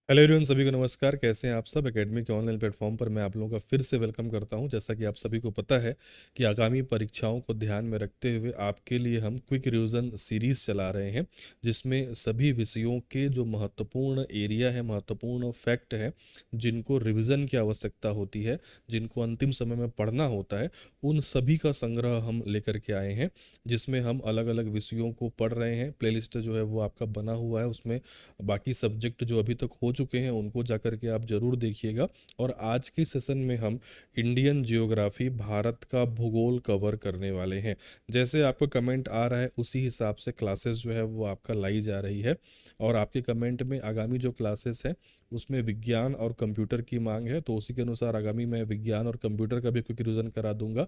Hello everyone, सभी को नमस्कार। कैसे हैं आप सब। एकेडमी के ऑनलाइन प्लेटफॉर्म पर मैं आप लोगों का फिर से वेलकम करता हूं। जैसा कि आप सभी को पता है कि आगामी परीक्षाओं को ध्यान में रखते हुए आपके लिए हम क्विक रिवीजन सीरीज चला रहे हैं, जिसमें सभी विषयों के जो महत्वपूर्ण एरिया है, महत्वपूर्ण फैक्ट है, जिनको रिवीजन की आवश्यकता होती है, जिनको अंतिम समय में पढ़ना होता है, उन सभी का संग्रह हम लेकर के आए हैं, जिसमें हम अलग अलग विषयों को पढ़ रहे हैं। प्लेलिस्ट जो है वो आपका बना हुआ है, उसमें बाकी सब्जेक्ट जो अभी तक हो चुके हैं उनको जा कर के आप ज़रूर देखिएगा। और आज के सेशन में हम इंडियन जियोग्राफी, भारत का भूगोल कवर करने वाले हैं। जैसे आपको कमेंट आ रहा है उसी हिसाब से क्लासेस जो है वो आपका लाई जा रही है। और आपके कमेंट में आगामी जो क्लासेस है उसमें विज्ञान और कंप्यूटर की मांग है, तो उसी के अनुसार आगामी मैं विज्ञान और कंप्यूटर का भी क्विक रिवीजन करा दूंगा।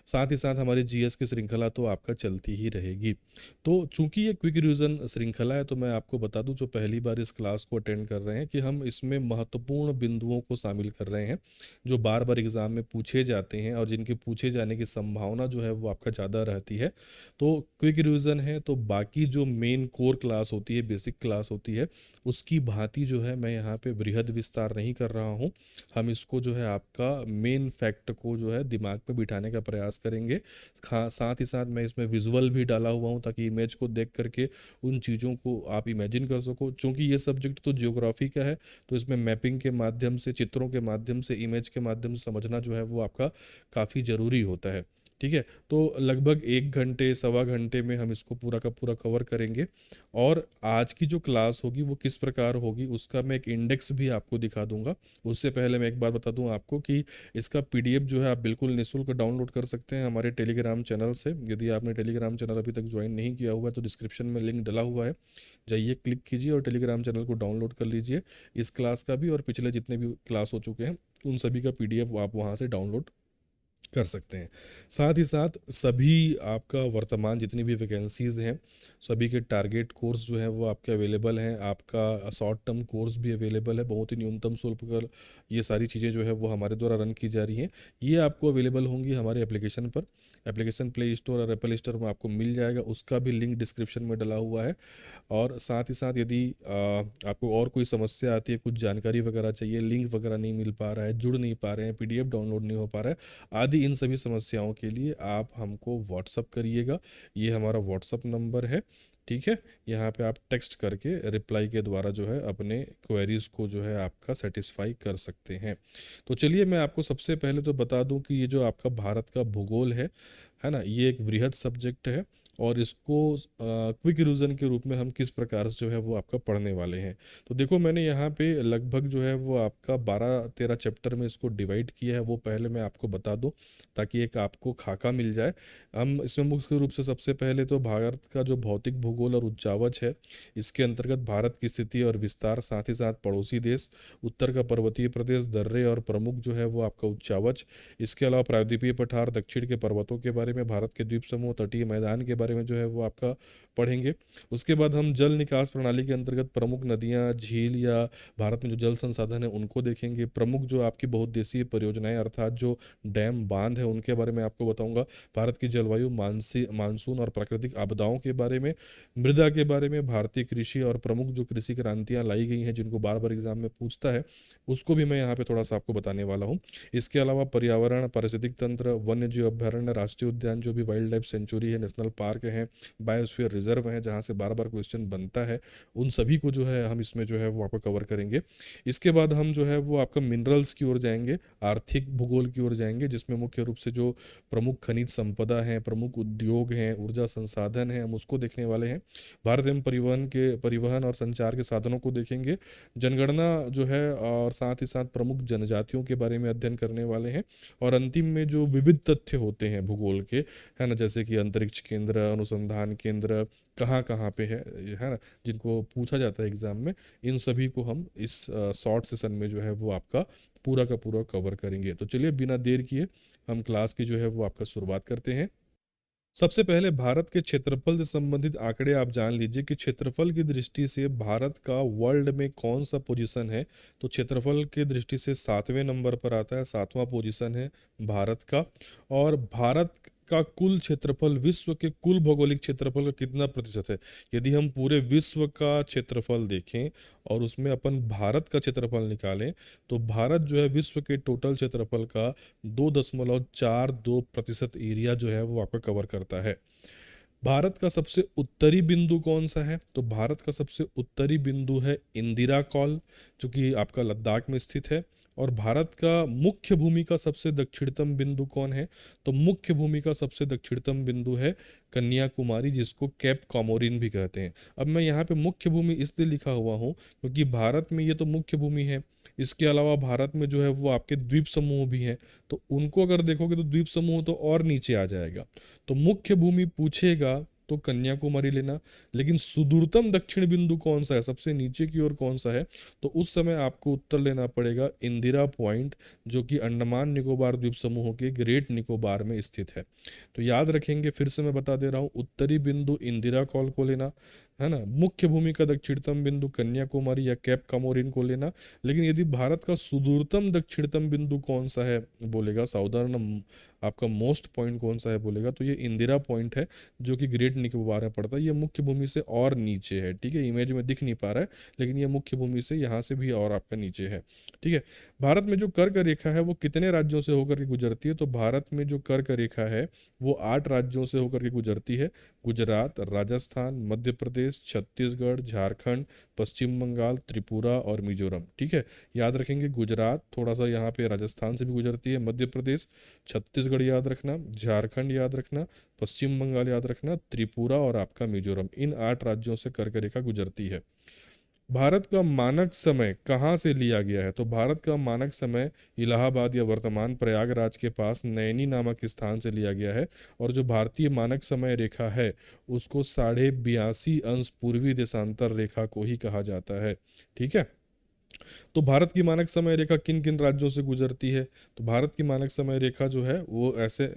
साथ ही साथ हमारी जीएस की श्रृंखला तो आपका चलती ही रहेगी। तो चूंकि ये क्विक रिवीजन श्रृंखला है, तो मैं आपको बता दूं जो पहली बार इस क्लास को अटेंड कर रहे हैं कि हम इसमें महत्वपूर्ण बिंदुओं को शामिल कर रहे हैं, जो बार बार एग्जाम में पूछे जाते हैं और जिनके पूछे जाने की संभावना जो है वो आपका ज़्यादा रहती है। तो क्विक रिवीजन है तो बाकी जो मेन कोर क्लास होती है, बेसिक क्लास होती है, उसकी भांति जो है मैं यहाँ पे बृहद विस्तार नहीं कर रहा हूँ। हम इसको जो है आपका मेन फैक्ट को जो है दिमाग में बिठाने का प्रयास करेंगे। साथ ही साथ मैं इसमें विजुअल भी डाला हुआ हूँ, ताकि इमेज को देख करके उन चीज़ों को आप इमेजिन कर सको। चूंकि ये सब्जेक्ट तो जियोग्राफी का है, तो इसमें मैपिंग के माध्यम से, चित्रों के माध्यम से, इमेज के माध्यम से समझना जो है वो आपका काफ़ी ज़रूरी होता है। ठीक है, तो लगभग 1 घंटे, सवा घंटे में हम इसको पूरा का पूरा कवर करेंगे। और आज की जो क्लास होगी वो किस प्रकार होगी उसका मैं एक इंडेक्स भी आपको दिखा दूंगा। उससे पहले मैं एक बार बता दूं आपको कि इसका पीडीएफ जो है आप बिल्कुल निःशुल्क डाउनलोड कर सकते हैं हमारे टेलीग्राम चैनल से। यदि आपने टेलीग्राम चैनल अभी तक ज्वाइन नहीं किया हुआ है तो डिस्क्रिप्शन में लिंक डला हुआ है, जाइए क्लिक कीजिए और टेलीग्राम चैनल को डाउनलोड कर लीजिए। इस क्लास का भी और पिछले जितने भी क्लास हो चुके हैं उन सभी का पीडीएफ आप वहाँ से डाउनलोड कर सकते हैं। साथ ही साथ सभी आपका वर्तमान जितनी भी वैकेंसीज हैं, सभी के टारगेट कोर्स जो हैं वो आपके अवेलेबल हैं। आपका शॉर्ट टर्म कोर्स भी अवेलेबल है, बहुत ही न्यूनतम शुल्क पर ये सारी चीज़ें जो है वो हमारे द्वारा रन की जा रही हैं। ये आपको अवेलेबल होंगी हमारे एप्लीकेशन पर। एप्लीकेशन प्ले स्टोर और एप्पल स्टोर में आपको मिल जाएगा, उसका भी लिंक डिस्क्रिप्शन में डला हुआ है। और साथ ही साथ यदि आपको और कोई समस्या आती है, कुछ जानकारी वगैरह चाहिए, लिंक वगैरह नहीं मिल पा रहा है, जुड़ नहीं पा रहे हैं, पीडीएफ डाउनलोड नहीं हो पा रहा है आदि, इन सभी समस्याओं के लिए आप हमको व्हाट्सअप करिएगा। ये हमारा व्हाट्सअप नंबर है। ठीक है, यहाँ पे आप टेक्स्ट करके रिप्लाई के द्वारा जो है अपने क्वेरीज को जो है आपका सेटिस्फाई कर सकते हैं। तो चलिए मैं आपको सबसे पहले तो बता दूं कि ये जो आपका भारत का भूगोल है ना, ये एक वृहद सब्जेक्ट है। और इसको क्विक रिवीजन के रूप में हम किस प्रकार से जो है वो आपका पढ़ने वाले हैं। तो देखो मैंने यहाँ पे लगभग जो है वो आपका 12-13 चैप्टर में इसको डिवाइड किया है, वो पहले मैं आपको बता दूं ताकि एक आपको खाका मिल जाए। हम इसमें मुख्य रूप से सबसे पहले तो भारत का जो भौतिक भूगोल और उच्चावच है, इसके अंतर्गत भारत की स्थिति और विस्तार, साथ ही साथ पड़ोसी देश, उत्तर का पर्वतीय प्रदेश, दर्रे और प्रमुख जो है वो आपका उच्चावच। इसके अलावा प्रायद्वीपीय पठार, दक्षिण के पर्वतों के बारे में, भारत के द्वीप समूह, तटीय मैदान के बारे में जो है वो आपका पढ़ेंगे। उसके बाद हम जल निकास प्रणाली के अंतर्गत प्रमुख नदियाँ, झील या भारत में जो जल संसाधन है उनको देखेंगे। प्रमुख जो आपकी बहुउद्देशीय परियोजनाएं अर्थात जो डैम, बांध है, उनके बारे में आपको बताऊंगा। भारत की जलवायु, मानसून और प्राकृतिक आपदाओं के बारे में, मृदा के बारे में, भारतीय कृषि और प्रमुख जो कृषि क्रांतियां लाई गई हैं जिनको बार बार एग्जाम में पूछता है, उसको भी मैं यहाँ पे थोड़ा सा आपको बताने वाला हूँ। इसके अलावा पर्यावरण, पारिस्थितिक तंत्र, वन्य जीव अभ्यारण्य, राष्ट्रीय उद्यान जो भी वाइल्ड लाइफ सेंचुरी है, नेशनल पार्क है, बायोस्फीयर रिजर्व है जहाँ से बार बार क्वेश्चन बनता है, उन सभी को जो है हम इसमें जो है वो आपको कवर करेंगे। इसके बाद हम जो है वो आपका मिनरल्स की ओर जाएंगे, आर्थिक भूगोल की ओर जाएंगे, जिसमें मुख्य रूप से जो प्रमुख खनिज संपदा है, प्रमुख उद्योग हैं, ऊर्जा संसाधन है, हम उसको देखने वाले हैं। भारत एवं परिवहन और संचार के साधनों को देखेंगे, जनगणना जो है, और साथ ही साथ प्रमुख जनजातियों के बारे में अध्ययन करने वाले हैं। और अंतिम में जो विविध तथ्य होते हैं भूगोल के, है ना, जैसे कि अंतरिक्ष केंद्र, अनुसंधान केंद्र कहाँ कहाँ पे है ना, जिनको पूछा जाता है एग्जाम में, इन सभी को हम इस शॉर्ट सेशन में जो है वो आपका पूरा का पूरा कवर करेंगे। तो चलिए बिना देर किए हम क्लास की जो है वो आपका शुरुआत करते हैं। सबसे पहले भारत के क्षेत्रफल से संबंधित आंकड़े आप जान लीजिए कि क्षेत्रफल की दृष्टि से भारत का वर्ल्ड में कौन सा पोजीशन है। तो क्षेत्रफल की दृष्टि से 7वें नंबर पर आता है, 7वां पोजीशन है भारत का। और भारत का कुल क्षेत्रफल विश्व के कुल भौगोलिक क्षेत्रफल का कितना प्रतिशत है? यदि हम पूरे विश्व का क्षेत्रफल देखें और उसमें अपन भारत का क्षेत्रफल निकालें, तो भारत जो है विश्व के टोटल क्षेत्रफल का 2.42% एरिया जो है वो आपका कवर करता है। भारत का सबसे उत्तरी बिंदु कौन सा है? तो भारत का सबसे उत्तरी बिंदु है इंदिरा कॉल, जो कि आपका लद्दाख में स्थित है। और भारत का मुख्य भूमि का सबसे दक्षिणतम बिंदु कौन है? तो मुख्य भूमि का सबसे दक्षिणतम बिंदु है कन्याकुमारी, जिसको कैप कॉमोरिन भी कहते हैं। अब मैं यहाँ पे मुख्य भूमि इसलिए लिखा हुआ हूँ क्योंकि भारत में ये तो मुख्य भूमि है, इसके अलावा भारत में जो है वो आपके द्वीप समूह भी हैं, तो उनको अगर देखोगे तो द्वीप समूह तो और नीचे आ जाएगा। तो मुख्य भूमि पूछेगा तो कन्याकुमारी लेना, लेकिन सुदूरतम दक्षिण बिंदु कौन सा है, सबसे नीचे की ओर कौन सा है, तो उस समय आपको उत्तर लेना पड़ेगा इंदिरा पॉइंट, जो कि अंडमान निकोबार द्वीप समूह के ग्रेट निकोबार में स्थित है। तो याद रखेंगे, फिर से मैं बता दे रहा हूँ, उत्तरी बिंदु इंदिरा कॉल को लेना है ना, मुख्य भूमि का दक्षिणतम बिंदु कन्याकुमारी या कैप कमोरिन को लेना। लेकिन यदि भारत का सुदूरतम दक्षिणतम बिंदु कौन सा है बोलेगा, साउदर्न आपका मोस्ट पॉइंट कौन सा है बोलेगा, तो ये इंदिरा पॉइंट है, जो कि ग्रेट निकोबार में पड़ता है। ये मुख्य भूमि से और नीचे है, ठीक है, इमेज में दिख नहीं पा रहा है, लेकिन ये मुख्य भूमि से यहाँ से भी और आपका नीचे है, ठीक है। भारत में जो कर्क रेखा है वो कितने राज्यों से होकर के गुजरती है? तो भारत में जो कर्क रेखा है वो 8 राज्यों से होकर के गुजरती है। गुजरात, राजस्थान, मध्य प्रदेश, छत्तीसगढ़, झारखंड, पश्चिम बंगाल, त्रिपुरा और मिजोरम, ठीक है। याद रखेंगे, गुजरात थोड़ा सा यहाँ पे राजस्थान से भी गुजरती है, मध्य प्रदेश, छत्तीसगढ़ याद रखना, झारखंड याद रखना, पश्चिम बंगाल याद रखना, त्रिपुरा और आपका मिजोरम, इन 8 राज्यों से कर्क रेखा गुजरती है। भारत का मानक समय कहाँ से लिया गया है? तो भारत का मानक समय इलाहाबाद या वर्तमान प्रयागराज के पास नैनी नामक स्थान से लिया गया है। और जो भारतीय मानक समय रेखा है उसको 82.5 अंश पूर्वी देशांतर रेखा को ही कहा जाता है, ठीक है। तो भारत की मानक समय रेखा किन किन राज्यों से गुजरती है? तो भारत की मानक समय रेखा जो है वो ऐसे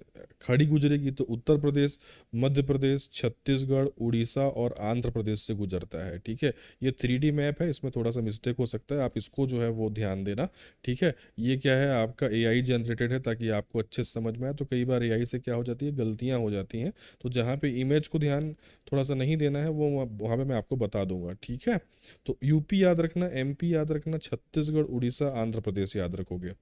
खड़ी गुजरेगी, तो उत्तर प्रदेश, मध्य प्रदेश, छत्तीसगढ़, उड़ीसा और आंध्र प्रदेश से गुजरता है, ठीक है। ये 3D मैप है, इसमें थोड़ा सा मिस्टेक हो सकता है, आप इसको जो है वो ध्यान देना, ठीक है। ये क्या है, आपका AI जनरेटेड है ताकि आपको अच्छे से समझ में आए। तो कई बार AI से क्या हो जाती है, गलतियां हो जाती हैं, तो जहाँ पे इमेज को ध्यान थोड़ा सा नहीं देना है वो वहाँ पे मैं आपको बता दूंगा, ठीक है। तो यूपी याद रखना, MP याद रखना, छत्तीसगढ़, उड़ीसा, आंध्र प्रदेश याद रखोगे।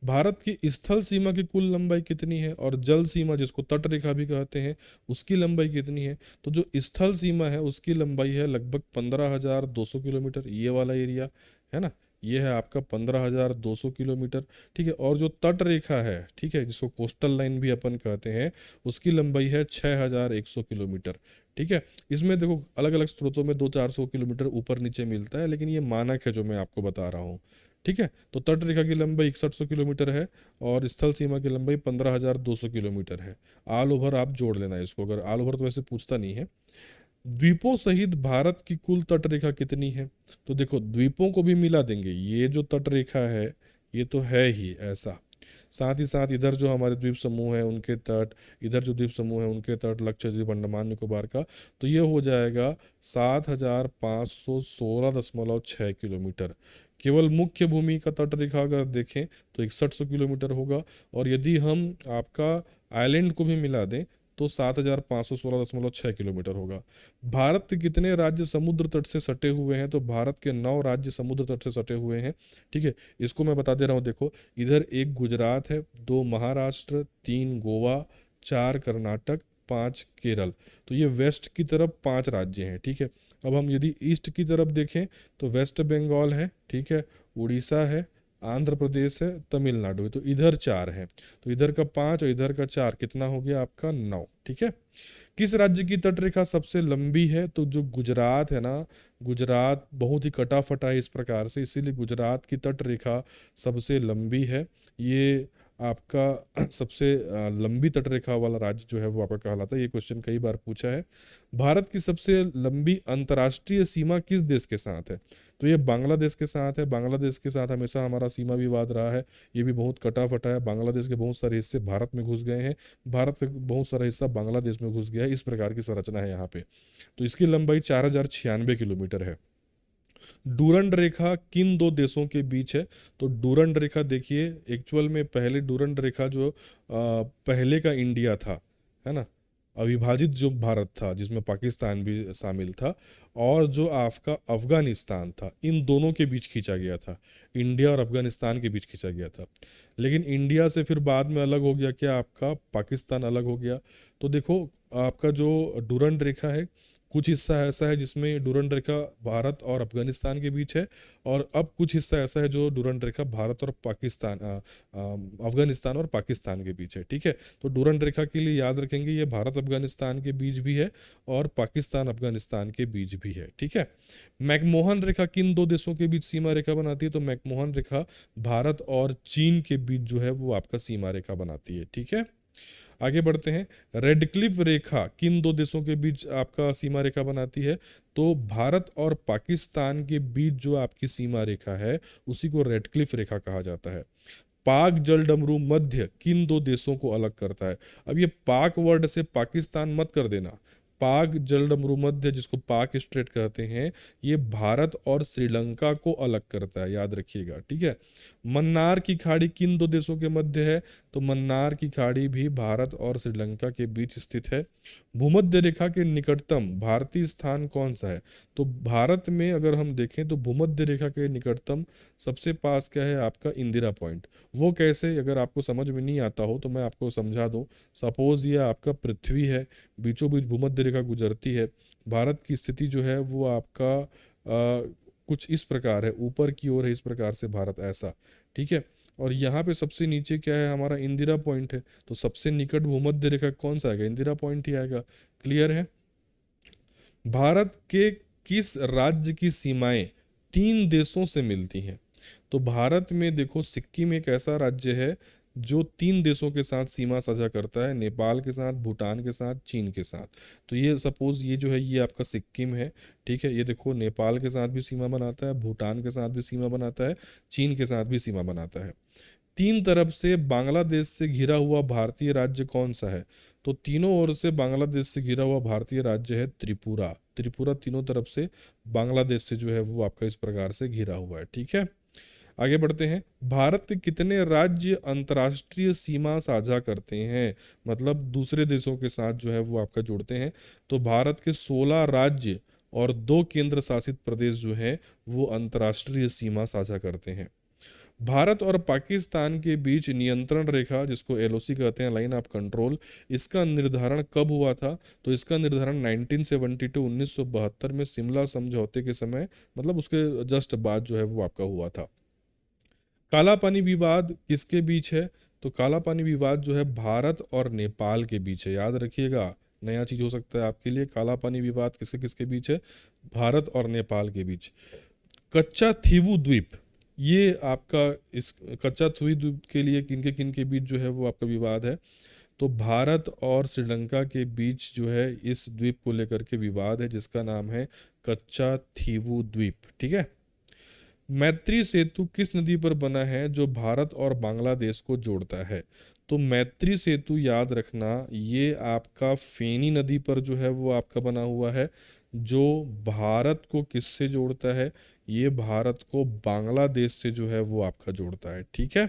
भारत की स्थल सीमा की कुल लंबाई कितनी है? और जल सीमा, जिसको तट रेखा भी कहते हैं, उसकी लंबाई कितनी है? तो जो स्थल सीमा है उसकी लंबाई है लगभग 15,200 किलोमीटर, ये वाला एरिया है ना, ये है आपका 15,200 किलोमीटर, ठीक है। और जो तट रेखा है, ठीक है, जिसको कोस्टल लाइन भी अपन कहते हैं, उसकी लंबाई है 6,100 किलोमीटर, ठीक है। इसमें देखो अलग अलग स्रोतों में 200-400 किलोमीटर ऊपर नीचे मिलता है, लेकिन ये मानक है जो मैं आपको बता रहा हूँ, ठीक है। तो तट रेखा की लंबाई 6100 किलोमीटर है और स्थल सीमा की लंबाई 15,200 किलोमीटर है। ऑल ओवर आप जोड़ लेना इसको, अगर ऑल ओवर तो वैसे पूछता नहीं है। द्वीपों सहित भारत की कुल तट रेखा कितनी है? तो देखो द्वीपों को भी मिला देंगे, ये जो तट रेखा है ये तो है ही ऐसा, साथ ही साथ इधर जो हमारे द्वीप समूह है उनके तट, इधर जो द्वीप समूह है उनके तट, लक्षद्वीप, अंडमान निकोबार का, तो ये हो जाएगा 7,516.6 किलोमीटर। केवल मुख्य भूमि का तट रेखा अगर देखें तो 6100 किलोमीटर होगा, और यदि हम आपका आइलैंड को भी मिला दें तो 7,516.6 किलोमीटर होगा। भारत के कितने राज्य समुद्र तट से सटे हुए हैं? तो भारत के 9 राज्य समुद्र तट से सटे हुए हैं, ठीक है। इसको मैं बता दे रहा हूँ, देखो इधर एक गुजरात है, 2 महाराष्ट्र, 3 गोवा, 4 कर्नाटक, 5 केरल, तो ये वेस्ट की तरफ 5 राज्य हैं, ठीक है। अब हम यदि ईस्ट की तरफ देखें तो वेस्ट बंगाल है, ठीक है, उड़ीसा है, आंध्र प्रदेश है, तमिलनाडु है, तो इधर 4 है, तो इधर का 5 और इधर का 4, कितना हो गया आपका 9, ठीक है। किस राज्य की तट रेखा सबसे लंबी है? तो जो गुजरात है ना, गुजरात बहुत ही कटा फटा है इस प्रकार से, इसीलिए गुजरात की तट रेखा सबसे लंबी है। ये आपका सबसे लंबी तट रेखा वाला राज्य जो है वो आपका कहलाता है। ये क्वेश्चन कई बार पूछा है। भारत की सबसे लंबी अंतर्राष्ट्रीय सीमा किस देश के साथ है? तो ये बांग्लादेश के साथ है। बांग्लादेश के साथ हमेशा हमारा सीमा विवाद रहा है, ये भी बहुत कटा फटा है। बांग्लादेश के बहुत सारे हिस्से भारत में घुस गए हैं, भारत का बहुत सारा हिस्सा बांग्लादेश में घुस गया है, इस प्रकार की संरचना है यहाँ पे। तो इसकी लंबाई 4,096 किलोमीटर है। डूरंड रेखा किन 2 देशों के बीच है? तो डूरंड रेखा देखिए, एक्चुअल में पहले डूरंड रेखा जो पहले का इंडिया था, है ना, अविभाजित जो भारत था जिसमें पाकिस्तान भी शामिल था, और जो आपका अफगानिस्तान था, इन दोनों के बीच खींचा गया था, इंडिया और अफगानिस्तान के बीच खींचा गया था। लेकिन इंडिया से फिर बाद में अलग हो गया क्या, आपका पाकिस्तान अलग हो गया। तो देखो, आपका जो डूरंड रेखा है, कुछ हिस्सा ऐसा है जिसमें डूरंड रेखा भारत और अफगानिस्तान के बीच है, और अब कुछ हिस्सा ऐसा है जो डूरंड रेखा भारत और पाकिस्तान अफगानिस्तान और पाकिस्तान के बीच है। ठीक है, तो डूरंड रेखा के लिए याद रखेंगे ये भारत अफगानिस्तान के बीच भी है और पाकिस्तान अफगानिस्तान के बीच भी है। ठीक है, मैकमोहन रेखा किन दो देशों के बीच सीमा रेखा बनाती है, तो मैकमोहन रेखा भारत और चीन के बीच जो है वो आपका सीमा रेखा बनाती है। ठीक है, आगे बढ़ते हैं। रेडक्लिफ रेखा किन दो देशों के बीच आपका सीमा रेखा बनाती है, तो भारत और पाकिस्तान के बीच जो आपकी सीमा रेखा है उसी को रेडक्लिफ रेखा कहा जाता है। पाक जलडमरू मध्य किन दो देशों को अलग करता है। अब ये पाक वर्ड से पाकिस्तान मत कर देना, पाक जलडमरू मध्य जिसको पाक स्ट्रेट कहते हैं, ये भारत और श्रीलंका को अलग करता है, याद रखिएगा। ठीक है, मन्नार की खाड़ी किन दो देशों के मध्य है, तो मन्नार की खाड़ी भी भारत और श्रीलंका के बीच स्थित है। भूमध्य रेखा के निकटतम भारतीय स्थान कौन सा है, तो भारत में अगर हम देखें तो भूमध्य रेखा के निकटतम सबसे पास क्या है, आपका इंदिरा पॉइंट। वो कैसे, अगर आपको समझ में नहीं आता हो तो मैं आपको समझा दूं। सपोज ये आपका पृथ्वी है, बीचों बीच भूमध्य रेखा गुजरती है, भारत की स्थिति जो है वो आपका कुछ इस प्रकार है, ऊपर की ओर है इस प्रकार से भारत ऐसा। ठीक है, और यहाँ पे सबसे नीचे क्या है, हमारा इंदिरा पॉइंट है, तो सबसे निकट भूमध्य रेखा कौन सा आएगा, इंदिरा पॉइंट ही आएगा। क्लियर है। भारत के किस राज्य की सीमाएं तीन देशों से मिलती हैं, तो भारत में देखो सिक्किम एक ऐसा राज्य है जो तीन देशों के साथ सीमा साझा करता है, नेपाल के साथ, भूटान के साथ, चीन के साथ। तो ये सपोज ये जो है ये आपका सिक्किम है। ठीक है, ये देखो नेपाल के साथ भी सीमा बनाता है, भूटान के साथ भी सीमा बनाता है, चीन के साथ भी सीमा बनाता है। तीन तरफ से बांग्लादेश से घिरा हुआ भारतीय राज्य कौन सा है, तो तीनों ओर से बांग्लादेश से घिरा हुआ भारतीय राज्य है त्रिपुरा। त्रिपुरा तीनों तरफ से बांग्लादेश से जो है वो आपका इस प्रकार से घिरा हुआ है। ठीक है, आगे बढ़ते हैं। भारत के कितने राज्य अंतर्राष्ट्रीय सीमा साझा करते हैं, मतलब दूसरे देशों के साथ जो है वो आपका जुड़ते हैं, तो भारत के 16 राज्य और 2 केंद्र शासित प्रदेश जो है वो अंतर्राष्ट्रीय सीमा साझा करते हैं। भारत और पाकिस्तान के बीच नियंत्रण रेखा जिसको एलओसी कहते हैं, लाइन ऑफ कंट्रोल, इसका निर्धारण कब हुआ था, तो इसका निर्धारण 1972 में शिमला समझौते के समय, मतलब उसके जस्ट बाद जो है वो आपका हुआ था। काला पानी विवाद किसके बीच है, तो काला पानी विवाद जो है भारत और नेपाल के बीच है, याद रखिएगा। नया चीज हो सकता है आपके लिए, काला पानी विवाद किसके किसके बीच है, भारत और नेपाल के बीच। कच्चा थीवू द्वीप, ये आपका इस कच्चा थीवू द्वीप के लिए किन के बीच जो है वो आपका विवाद है, तो भारत और श्रीलंका के बीच जो है इस द्वीप को लेकर के विवाद है जिसका नाम है कच्चा थीवू द्वीप। ठीक है, मैत्री सेतु किस नदी पर बना है जो भारत और बांग्लादेश को जोड़ता है, तो मैत्री सेतु याद रखना ये आपका फेनी नदी पर जो है वो आपका बना हुआ है, जो भारत को किससे जोड़ता है, ये भारत को बांग्लादेश से जो है वो आपका जोड़ता है। ठीक है,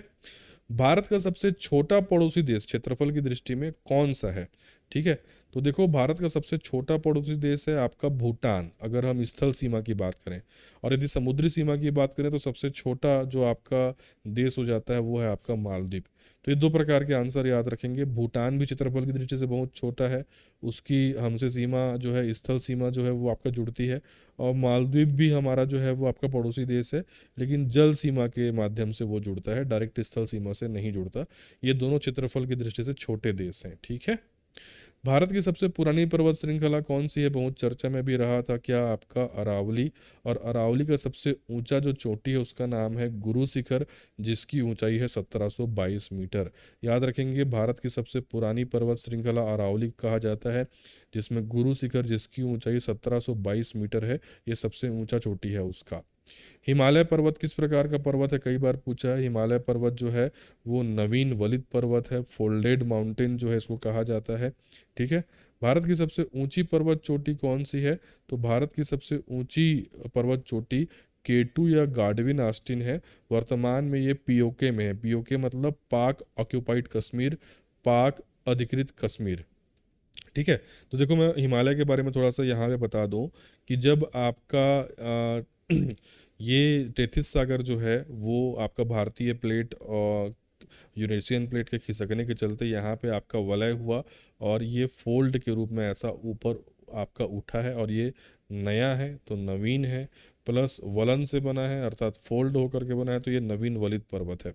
भारत का सबसे छोटा पड़ोसी देश क्षेत्रफल की दृष्टि में कौन सा है, ठीक है, तो देखो भारत का सबसे छोटा पड़ोसी देश है आपका भूटान, अगर हम स्थल सीमा की बात करें, और यदि समुद्री सीमा की बात करें तो सबसे छोटा जो आपका देश हो जाता है वो है आपका मालदीव। तो ये दो प्रकार के आंसर याद रखेंगे। भूटान भी क्षेत्रफल की दृष्टि से बहुत छोटा है, उसकी हमसे सीमा जो है स्थल सीमा जो है वो आपका जुड़ती है, और मालदीव भी हमारा जो है वो आपका पड़ोसी देश है, लेकिन जल सीमा के माध्यम से वो जुड़ता है, डायरेक्ट स्थल सीमा से नहीं जुड़ता। ये दोनों क्षेत्रफल की दृष्टि से छोटे देश हैं। ठीक है, भारत की सबसे पुरानी पर्वत श्रृंखला कौन सी है, बहुत चर्चा में भी रहा था क्या, आपका अरावली, और अरावली का सबसे ऊंचा जो चोटी है उसका नाम है गुरु शिखर, जिसकी ऊंचाई है 1722 मीटर। याद रखेंगे, भारत की सबसे पुरानी पर्वत श्रृंखला अरावली कहा जाता है, जिसमें गुरु शिखर जिसकी ऊंचाई 1722 मीटर है, ये सबसे ऊंचा चोटी है उसका। हिमालय पर्वत किस प्रकार का पर्वत है, कई बार पूछा है। हिमालय पर्वत जो है वो नवीन वलित पर्वत है, फोल्डेड माउंटेन जो है इसको कहा जाता है। ठीक है, भारत की सबसे ऊंची पर्वत चोटी कौन सी है, तो भारत की सबसे ऊंची पर्वत चोटी केटू या गाडविन आस्टिन है। वर्तमान में ये पीओके में है, पीओके मतलब पाक ऑक्यूपाइड कश्मीर, पाक अधिकृत कश्मीर। ठीक है। तो देखो मैं हिमालय के बारे में थोड़ा सा यहाँ पे बता दूँ कि जब आपका ये टेथिस सागर जो है वो आपका भारतीय प्लेट और यूरेशियन प्लेट के खिसकने के चलते यहाँ पे आपका वलय हुआ और ये फोल्ड के रूप में ऐसा ऊपर आपका उठा है, और ये नया है तो नवीन है, प्लस वलन से बना है अर्थात फोल्ड होकर के बना है, तो ये नवीन वलित पर्वत है।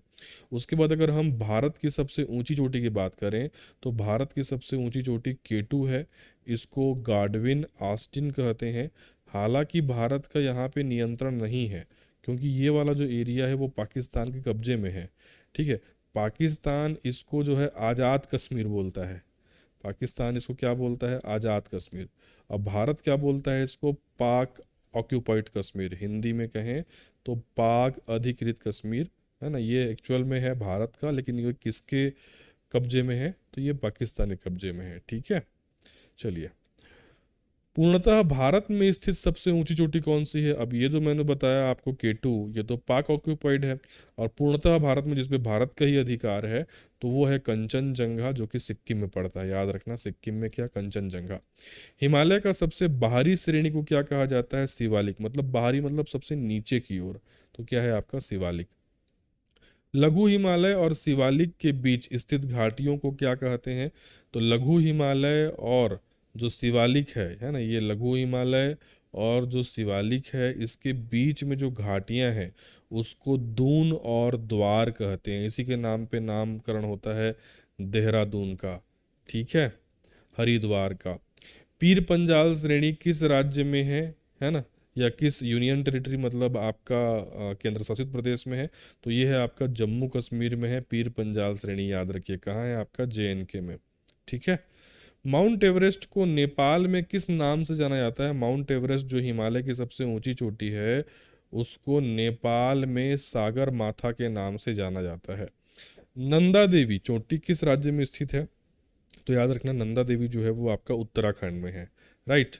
उसके बाद अगर हम भारत की सबसे ऊंची चोटी की बात करें तो भारत की सबसे ऊंची चोटी केटू है। इसको गाडविन ऑस्टिन कहते हैं। हालांकि भारत का यहाँ पे नियंत्रण नहीं है, क्योंकि ये वाला जो एरिया है वो पाकिस्तान के कब्जे में है। ठीक है। पाकिस्तान इसको जो है आज़ाद कश्मीर बोलता है। पाकिस्तान इसको क्या बोलता है? आज़ाद कश्मीर। अब भारत क्या बोलता है इसको? पाक ऑक्यूपाइड कश्मीर। हिंदी में कहें तो पाक अधिकृत कश्मीर, है ना। ये एक्चुअल में है भारत का, लेकिन ये किसके कब्जे में है? तो ये पाकिस्तान के कब्जे में है। ठीक है। चलिए, पूर्णतः भारत में स्थित सबसे ऊंची चोटी कौन सी है? अब ये जो मैंने बताया आपको केटू, ये तो पाक ऑक्यूपाइड है। और पूर्णतः भारत में जिसपे भारत का ही अधिकार है तो वो है कंचनजंगा, जो कि सिक्किम में पड़ता है। याद रखना, सिक्किम में क्या? कंचनजंगा। हिमालय का सबसे बाहरी श्रेणी को क्या कहा जाता है? शिवालिक। मतलब बाहरी मतलब सबसे नीचे की ओर, तो क्या है आपका? शिवालिक। लघु हिमालय और शिवालिक के बीच स्थित घाटियों को क्या कहते हैं? तो लघु हिमालय और जो शिवालिक है ना, ये लघु हिमालय और जो शिवालिक है इसके बीच में जो घाटियां हैं उसको दून और द्वार कहते हैं। इसी के नाम पे नामकरण होता है देहरादून का। ठीक है। हरिद्वार का। पीर पंजाल श्रेणी किस राज्य में है ना, या किस यूनियन टेरिटरी मतलब आपका केंद्र शासित प्रदेश में है? तो ये है आपका जम्मू कश्मीर में है पीर पंजाल श्रेणी। याद रखिए कहाँ है? आपका JNK में। ठीक है। माउंट एवरेस्ट को नेपाल में किस नाम से जाना जाता है? माउंट एवरेस्ट जो हिमालय की सबसे ऊंची चोटी है उसको नेपाल में सागर माथा के नाम से जाना जाता है। नंदा देवी चोटी किस राज्य में स्थित है? तो याद रखना, नंदा देवी जो है वो आपका उत्तराखंड में है। राइट।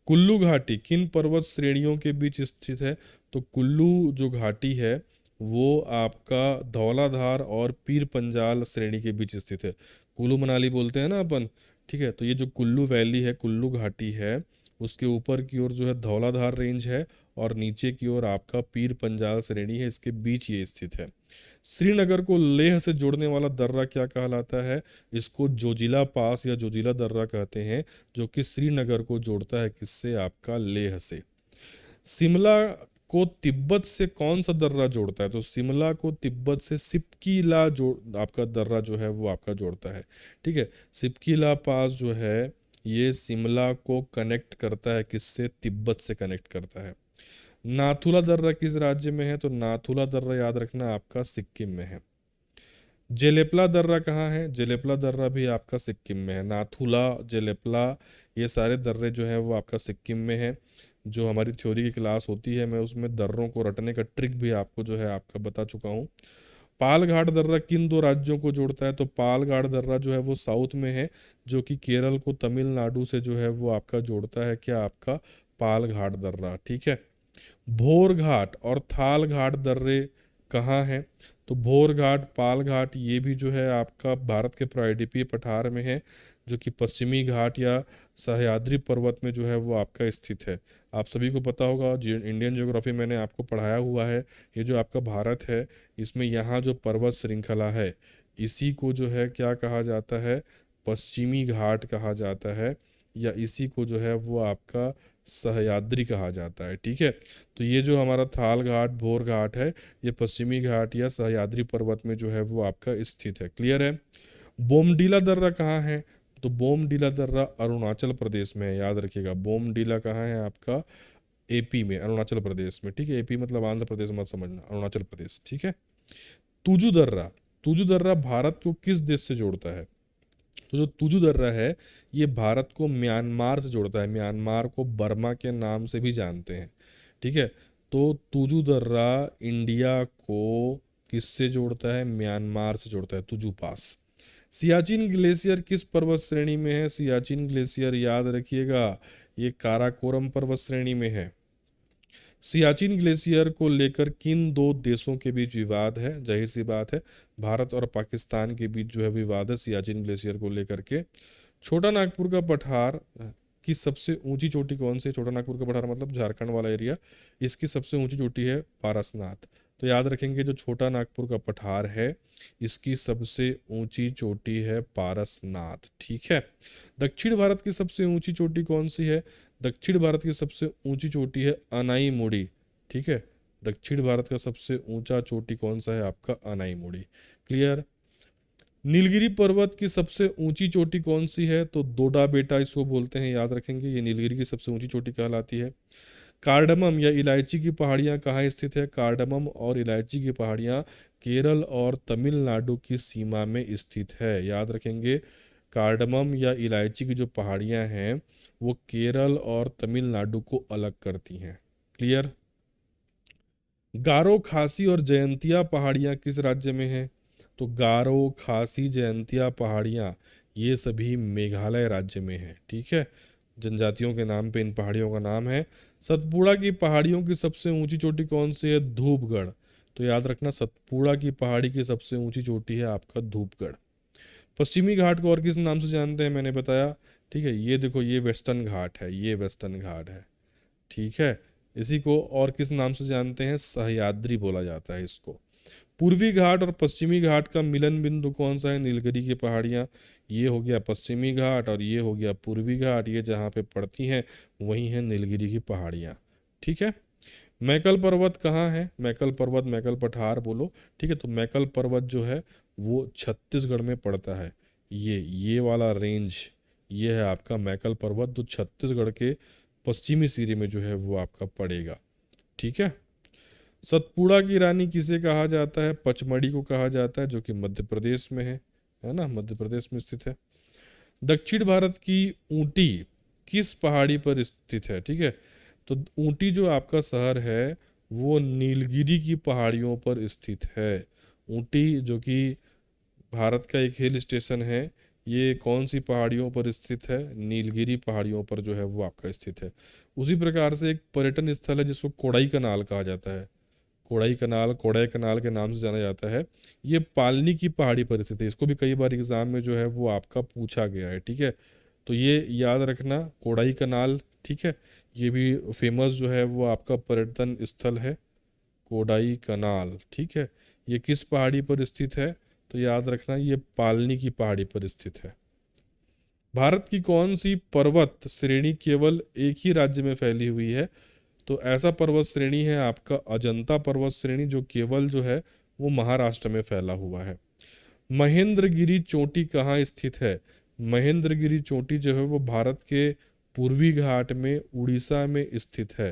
कुल्लू घाटी किन पर्वत श्रेणियों के बीच स्थित है? तो कुल्लू जो घाटी है वो आपका धौलाधार और पीर पंजाल श्रेणी के बीच स्थित है। कुल्लू मनाली बोलते हैं ना अपन। ठीक है। तो ये जो कुल्लू वैली है, कुल्लू घाटी है, उसके ऊपर की ओर जो है धौलाधार रेंज है और नीचे की ओर आपका पीर पंजाल श्रेणी है, इसके बीच ये स्थित है। श्रीनगर को लेह से जोड़ने वाला दर्रा क्या कहलाता है? इसको जोजिला पास या जोजिला दर्रा कहते हैं, जो कि श्रीनगर को जोड़ता है किससे? आपका लेह से। शिमला को तिब्बत से कौन सा दर्रा जोड़ता है? तो शिमला को तिब्बत से सिपकीला जोड़ आपका दर्रा जो है वो आपका जोड़ता है। ठीक है। सिपकीला पास जो है ये शिमला को कनेक्ट करता है किससे? तिब्बत से कनेक्ट करता है। नाथुला दर्रा किस राज्य में है? तो नाथुला दर्रा याद रखना आपका सिक्किम में है। जेलेपला दर्रा कहाँ है? जेलेपला दर्रा भी आपका सिक्किम में है। नाथुला, जेलेपला, ये सारे दर्रे जो है वो आपका सिक्किम में है। जो हमारी थ्योरी की क्लास होती है मैं उसमें दर्रों को रटने का ट्रिक भी आपको जो है आपका बता चुका हूँ। पालघाट दर्रा किन दो राज्यों को जोड़ता है? तो पालघाट दर्रा जो है वो साउथ में है, जो कि केरल को तमिलनाडु से जो है वो आपका जोड़ता है। क्या? आपका पालघाट दर्रा। ठीक है। भोर घाट और थाल घाट दर्रे कहाँ हैं? तो भोर घाट, पाल घाट, ये भी जो है आपका भारत के प्रायद्वीपीय पठार में है, जो कि पश्चिमी घाट या सह्याद्री पर्वत में जो है वो आपका स्थित है। आप सभी को पता होगा, इंडियन ज्योग्राफी मैंने आपको पढ़ाया हुआ है। ये जो आपका भारत है इसमें यहाँ जो पर्वत श्रृंखला है इसी को जो है क्या कहा जाता है? पश्चिमी घाट कहा जाता है, या इसी को जो है वो आपका सह्याद्री कहा जाता है। ठीक है। तो ये जो हमारा थाल घाट, भोर घाट है, ये पश्चिमी घाट या सह्याद्री पर्वत में जो है वो आपका स्थित है। क्लियर है। बोमडीला दर्रा कहाँ है? तो बोमडीला दर्रा अरुणाचल प्रदेश में है। याद रखिएगा, बोमडीला कहाँ है? आपका AP में, अरुणाचल प्रदेश में। ठीक है। AP मतलब आंध्र प्रदेश मत समझना, अरुणाचल प्रदेश। ठीक है। तुजु दर्रा, तुजु दर्रा भारत को किस देश से जोड़ता है? तो जो तुजु दर्रा है ये भारत को म्यांमार से जोड़ता है। म्यांमार को बर्मा के नाम से भी जानते हैं। ठीक है। तो तुजु दर्रा इंडिया को किससे जोड़ता है? म्यांमार से जोड़ता है, तुजु पास। सियाचिन ग्लेशियर किस पर्वत श्रेणी में है? सियाचिन ग्लेशियर याद रखिएगा ये काराकोरम पर्वत श्रेणी में है। सियाचिन ग्लेशियर को लेकर किन दो देशों के बीच विवाद है? जाहिर सी बात है भारत और पाकिस्तान के बीच जो है विवाद है सियाचिन ग्लेशियर को लेकर के। छोटा नागपुर का पठार की सबसे ऊंची चोटी कौन सी है? छोटा नागपुर का पठार मतलब झारखंड वाला एरिया, इसकी सबसे ऊंची चोटी है पारसनाथ। तो याद रखेंगे जो छोटा नागपुर का पठार है इसकी सबसे ऊंची चोटी है पारसनाथ। ठीक है। दक्षिण भारत की सबसे ऊंची चोटी कौन सी है? दक्षिण भारत की सबसे ऊंची चोटी है अनाईमुड़ी। ठीक है। दक्षिण भारत का सबसे ऊंचा चोटी कौन सा है आपका? अनाईमुड़ी। क्लियर। नीलगिरी पर्वत की सबसे ऊंची चोटी कौन सी है? तो डोडा बेटा इसको बोलते हैं, याद रखेंगे, ये नीलगिरी की सबसे ऊंची चोटी कहलाती है। कार्डमम या इलायची की पहाड़ियां कहाँ स्थित है? कार्डमम और इलायची की पहाड़ियां केरल और तमिलनाडु की सीमा में स्थित है, याद रखेंगे। कार्डमम या इलायची की जो पहाड़ियां हैं वो केरल और तमिलनाडु को अलग करती हैं। क्लियर। गारो, खासी और जयंतिया पहाड़ियां किस राज्य में हैं? तो गारो, खासी, जयंतिया पहाड़ियां ये सभी मेघालय राज्य में है। ठीक है। जनजातियों के नाम पे इन पहाड़ियों का नाम है। सतपुड़ा की पहाड़ियों की सबसे ऊंची चोटी कौन सी है? धूपगढ़। तो याद रखना सतपुड़ा की पहाड़ी की सबसे ऊंची चोटी है आपका धूपगढ़। पश्चिमी घाट को और किस नाम से जानते हैं? मैंने बताया। ठीक है, ये देखो, ये वेस्टर्न घाट है, ये वेस्टर्न घाट है। ठीक है। इसी को और किस नाम से जानते हैं? सह्याद्री बोला जाता है इसको। पूर्वी घाट और पश्चिमी घाट का मिलन बिंदु कौन सा है? नीलगिरी की पहाड़ियाँ। ये हो गया पश्चिमी घाट और ये हो गया पूर्वी घाट, ये जहाँ पे पड़ती हैं वही है नीलगिरी की पहाड़ियाँ। ठीक है। मैकल पर्वत कहाँ है? मैकल पर्वत, मैकल पठार बोलो। ठीक है। तो मैकल पर्वत जो है वो छत्तीसगढ़ में पड़ता है। ये वाला रेंज ये है आपका मैकल पर्वत, जो छत्तीसगढ़ के पश्चिमी सिरे में जो है वो आपका पड़ेगा। ठीक है। सतपुड़ा की रानी किसे कहा जाता है? पचमढ़ी को कहा जाता है, जो कि मध्य प्रदेश में है ना, मध्य प्रदेश में स्थित है। दक्षिण भारत की ऊटी किस पहाड़ी पर स्थित है? ठीक है। तो ऊटी जो आपका शहर है वो नीलगिरी की पहाड़ियों पर स्थित है। ऊटी जो कि भारत का एक हिल स्टेशन है, ये कौन सी पहाड़ियों पर स्थित है? नीलगिरी पहाड़ियों पर जो है वो आपका स्थित है। उसी प्रकार से एक पर्यटन स्थल है जिसको कोड़ाई कनाल कहा जाता है। कोड़ाई कनाल, कोड़ाई कनाल के नाम से जाना जाता है। ये पालनी की पहाड़ी पर स्थित है। इसको भी कई बार एग्जाम में जो है वो आपका पूछा गया है। ठीक है। तो ये याद रखना, कोड़ाई कनाल। ठीक है। ये भी फेमस जो है वो आपका पर्यटन स्थल है, कोडाई कनाल। ठीक है। ये किस पहाड़ी पर स्थित है? तो याद रखना ये पालनी की पहाड़ी पर स्थित है। भारत की कौन सी पर्वत श्रेणी केवल एक ही राज्य में फैली हुई है? तो ऐसा पर्वत श्रेणी है आपका अजंता पर्वत श्रेणी, जो केवल जो है वो महाराष्ट्र में फैला हुआ है। महेंद्रगिरी चोटी कहाँ स्थित है? महेंद्रगिरी चोटी जो है वो भारत के पूर्वी घाट में उड़ीसा में स्थित है।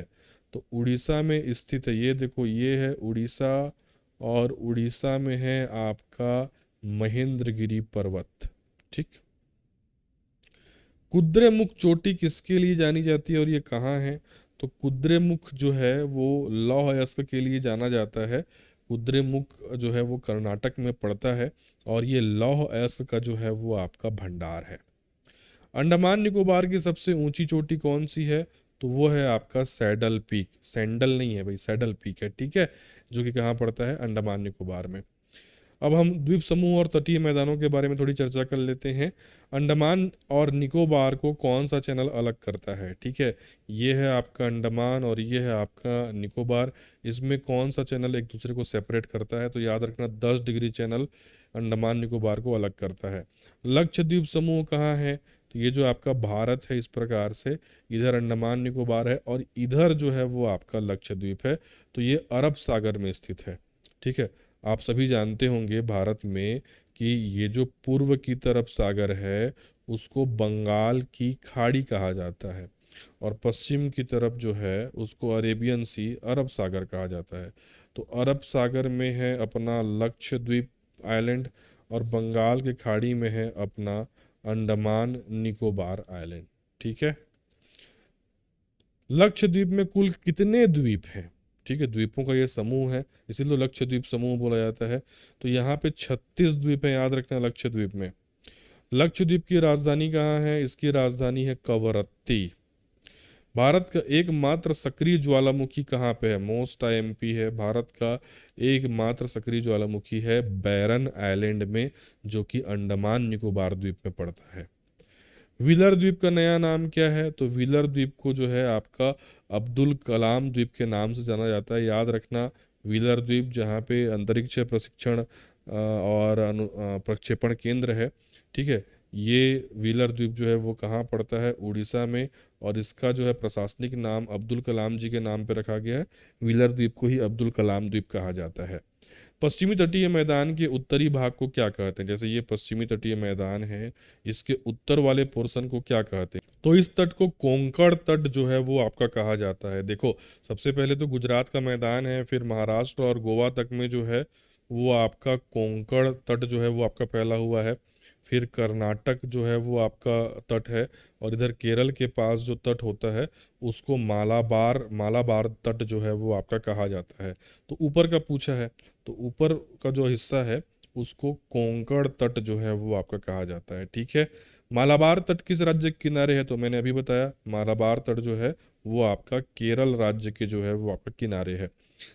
तो उड़ीसा में स्थित है, ये देखो, ये है उड़ीसा और उड़ीसा में है आपका महेंद्रगिरी पर्वत। ठीक। कुद्रेमुख चोटी किसके लिए जानी जाती है और ये कहाँ है? तो कुद्रेमुख जो है वो लौह अयस्क के लिए जाना जाता है। कुद्रेमुख जो है वो कर्नाटक में पड़ता है और ये लौह अयस्क का जो है वो आपका भंडार है। अंडमान निकोबार की सबसे ऊंची चोटी कौन सी है? तो वो है आपका सैडल पीक। सैंडल नहीं है भाई, सैडल पीक है। ठीक है। जो कि कहाँ पड़ता है? अंडमान निकोबार में। अब हम द्वीप समूह और तटीय मैदानों के बारे में थोड़ी चर्चा कर लेते हैं। अंडमान और निकोबार को कौन सा चैनल अलग करता है? ठीक है। ये है आपका अंडमान और ये है आपका निकोबार। इसमें कौन सा चैनल एक दूसरे को सेपरेट करता है? तो याद रखना 10 डिग्री चैनल अंडमान निकोबार को अलग करता है। लक्षद्वीप समूह कहाँ है? तो ये जो आपका भारत है, इस प्रकार से इधर अंडमान निकोबार है और इधर जो है वो आपका लक्षद्वीप है। तो ये अरब सागर में स्थित है। ठीक है। आप सभी जानते होंगे भारत में कि ये जो पूर्व की तरफ सागर है उसको बंगाल की खाड़ी कहा जाता है और पश्चिम की तरफ जो है उसको अरेबियन सी, अरब सागर कहा जाता है। तो अरब सागर में है अपना लक्षद्वीप आइलैंड और बंगाल के खाड़ी में है अपना अंडमान निकोबार आइलैंड। ठीक है। लक्षद्वीप में कुल कितने द्वीप हैं? ठीक है, द्वीपों का ये समूह है, इसीलिए लक्षद्वीप समूह बोला जाता है। तो यहाँ पे 36 द्वीप हैं, याद रखना लक्षद्वीप में। लक्षद्वीप की राजधानी कहाँ है? इसकी राजधानी है कवरत्ती। भारत का एकमात्र सक्रिय ज्वालामुखी कहाँ पे है? मोस्ट आईएमपी है। भारत का एकमात्र सक्रिय ज्वालामुखी है बैरन आइलैंड में, जो कि अंडमान निकोबार द्वीप में पड़ता है। व्हीलर द्वीप का नया नाम क्या है? तो व्हीलर द्वीप को जो है आपका अब्दुल कलाम द्वीप के नाम से जाना जाता है, याद रखना। व्हीलर द्वीप जहाँ पे अंतरिक्ष प्रशिक्षण और प्रक्षेपण केंद्र है, ठीक है, ये व्हीलर द्वीप जो है वो कहाँ पड़ता है? उड़ीसा में। और इसका जो है प्रशासनिक नाम अब्दुल कलाम जी के नाम पे रखा गया है। व्हीलर द्वीप को ही अब्दुल कलाम द्वीप कहा जाता है। पश्चिमी तटीय मैदान के उत्तरी भाग को क्या कहते हैं? जैसे ये पश्चिमी तटीय मैदान है, इसके उत्तर वाले पोर्शन को क्या कहते हैं? तो इस तट को कोंकण तट जो है वो आपका कहा जाता है। देखो, सबसे पहले तो गुजरात का मैदान है, फिर महाराष्ट्र और गोवा तक में जो है वो आपका कोंकण तट जो है वो आपका फैला हुआ है। फिर कर्नाटक जो है वो आपका तट है, और इधर केरल के पास जो तट होता है उसको मालाबार मालाबार तट जो है वो आपका कहा जाता है। तो ऊपर का पूछा है, तो ऊपर का जो हिस्सा है उसको कोंकण तट जो है वो आपका कहा जाता है, ठीक है। मालाबार तट किस राज्य के किनारे है? तो मैंने अभी बताया, मालाबार तट जो है वो आपका केरल राज्य के जो है वो आपका किनारे है।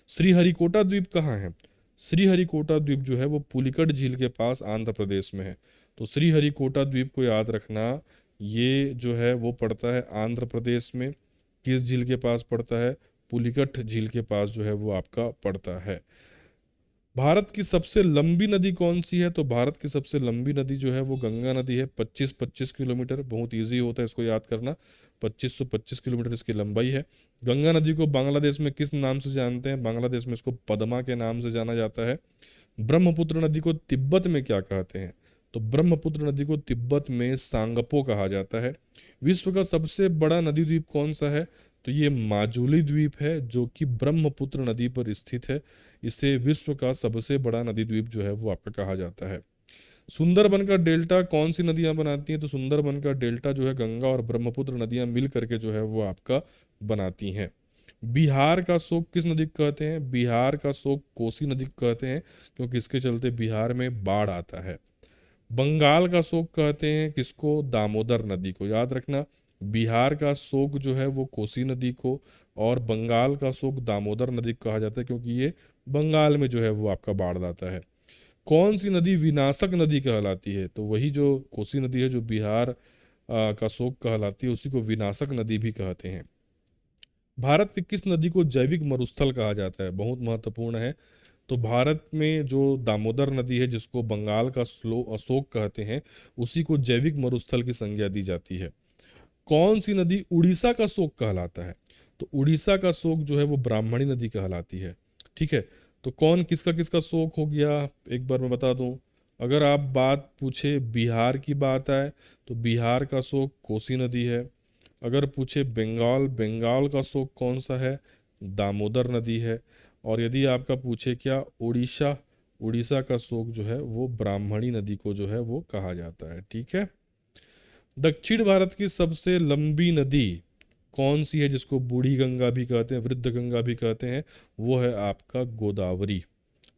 श्रीहरिकोटा द्वीप कहाँ है? श्रीहरिकोटा द्वीप जो है वो पुलिकट झील के पास आंध्र प्रदेश में है। तो श्रीहरिकोटा द्वीप को याद रखना, ये जो है वो पड़ता है आंध्र प्रदेश में। किस झील के पास पड़ता है? पुलिकट झील के पास जो है वो आपका पड़ता है। भारत की सबसे लंबी नदी कौन सी है? तो भारत की सबसे लंबी नदी जो है वो गंगा नदी है, 25 किलोमीटर। बहुत इजी होता है इसको याद करना, 2525 किलोमीटर इसकी लंबाई है। गंगा नदी को बांग्लादेश में किस नाम से जानते हैं? बांग्लादेश में इसको पद्मा के नाम से जाना जाता है। ब्रह्मपुत्र नदी को तिब्बत में क्या कहते हैं? तो ब्रह्मपुत्र नदी को तिब्बत में सांगपो कहा जाता है। विश्व का सबसे बड़ा नदी द्वीप कौन सा है? तो ये माजुली द्वीप है, जो कि ब्रह्मपुत्र नदी पर स्थित है। इसे विश्व का सबसे बड़ा नदी द्वीप जो है वो आपका कहा जाता है। सुंदरबन का डेल्टा कौन सी नदियां बनाती हैं? तो सुंदरबन का डेल्टा जो है गंगा और ब्रह्मपुत्र नदियां मिल करके जो है वो आपका बनाती हैं। बिहार का शोक किस नदी को कहते हैं? बिहार का शोक कोसी नदी को कहते हैं, क्योंकि इसके चलते बिहार में बाढ़ आता है। बंगाल का शोक कहते हैं किसको? दामोदर नदी को। याद रखना, बिहार का शोक जो है वो कोसी नदी को, और बंगाल का शोक दामोदर नदी को कहा जाता है, क्योंकि ये बंगाल में जो है वो आपका बाढ़ लाता है। कौन सी नदी विनाशक नदी कहलाती है? तो वही जो कोसी नदी है, जो बिहार का शोक कहलाती है, उसी को विनाशक नदी भी कहते हैं। भारत की किस नदी को जैविक मरुस्थल कहा जाता है? बहुत महत्वपूर्ण है। तो भारत में जो दामोदर नदी है, जिसको बंगाल का शोक कहते हैं, उसी को जैविक मरुस्थल की संज्ञा दी जाती है। कौन सी नदी उड़ीसा का शोक कहलाता है? तो उड़ीसा का शोक जो है वो ब्राह्मणी नदी कहलाती है, ठीक है। तो कौन किसका किसका शोक हो गया, एक बार मैं बता दूं। अगर आप बात पूछे बिहार की बात आए, तो बिहार का शोक कोसी नदी है। अगर पूछे बंगाल, बंगाल का शोक कौन सा है? दामोदर नदी है। और यदि आपका पूछे क्या उड़ीसा, उड़ीसा का शोक जो है वो ब्राह्मणी नदी को जो है वो कहा जाता है, ठीक है। दक्षिण भारत की सबसे लंबी नदी कौन सी है, जिसको बूढ़ी गंगा भी कहते हैं, वृद्ध गंगा भी कहते हैं? वो है आपका गोदावरी,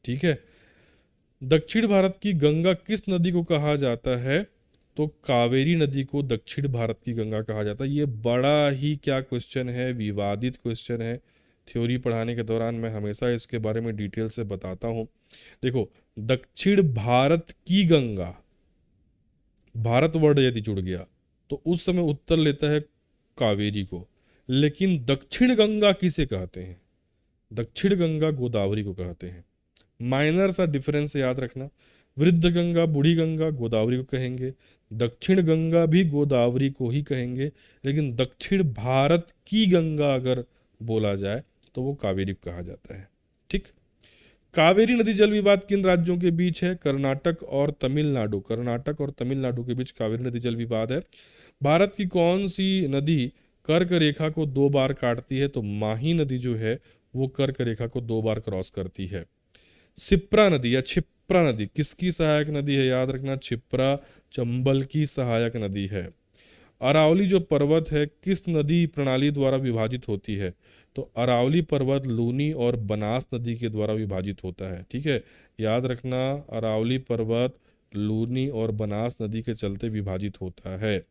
ठीक है। दक्षिण भारत की गंगा किस नदी को कहा जाता है? तो कावेरी नदी को दक्षिण भारत की गंगा कहा जाता है। ये बड़ा ही क्या क्वेश्चन है, विवादित क्वेश्चन है। थ्योरी पढ़ाने के दौरान मैं हमेशा इसके बारे में डिटेल से बताता हूँ। देखो, दक्षिण भारत की गंगा, भारत वर्ड यदि जुड़ गया तो उस समय उत्तर लेता है कावेरी को। लेकिन दक्षिण गंगा किसे कहते हैं? दक्षिण गंगा गोदावरी को कहते हैं। माइनर सा डिफरेंस याद रखना, वृद्ध गंगा बूढ़ी गंगा गोदावरी को कहेंगे, दक्षिण गंगा भी गोदावरी को ही कहेंगे, लेकिन दक्षिण भारत की गंगा अगर बोला जाए तो वो कावेरी को कहा जाता है, ठीक। कावेरी नदी जल विवाद किन राज्यों के बीच है? कर्नाटक और तमिलनाडु, कर्नाटक और तमिलनाडु के बीच कावेरी नदी जल विवाद है। भारत की कौन सी नदी कर्क रेखा को 2 बार काटती है? तो माही नदी जो है वो कर्क रेखा को 2 बार क्रॉस करती है। शिप्रा नदी या क्षिप्रा नदी किसकी सहायक नदी है? याद रखना, क्षिप्रा चंबल की सहायक नदी है। अरावली जो पर्वत है किस नदी प्रणाली द्वारा विभाजित होती है? तो अरावली पर्वत लूनी और बनास नदी के द्वारा विभाजित होता है, ठीक है। याद रखना, अरावली पर्वत लूनी और बनास नदी के चलते विभाजित होता है।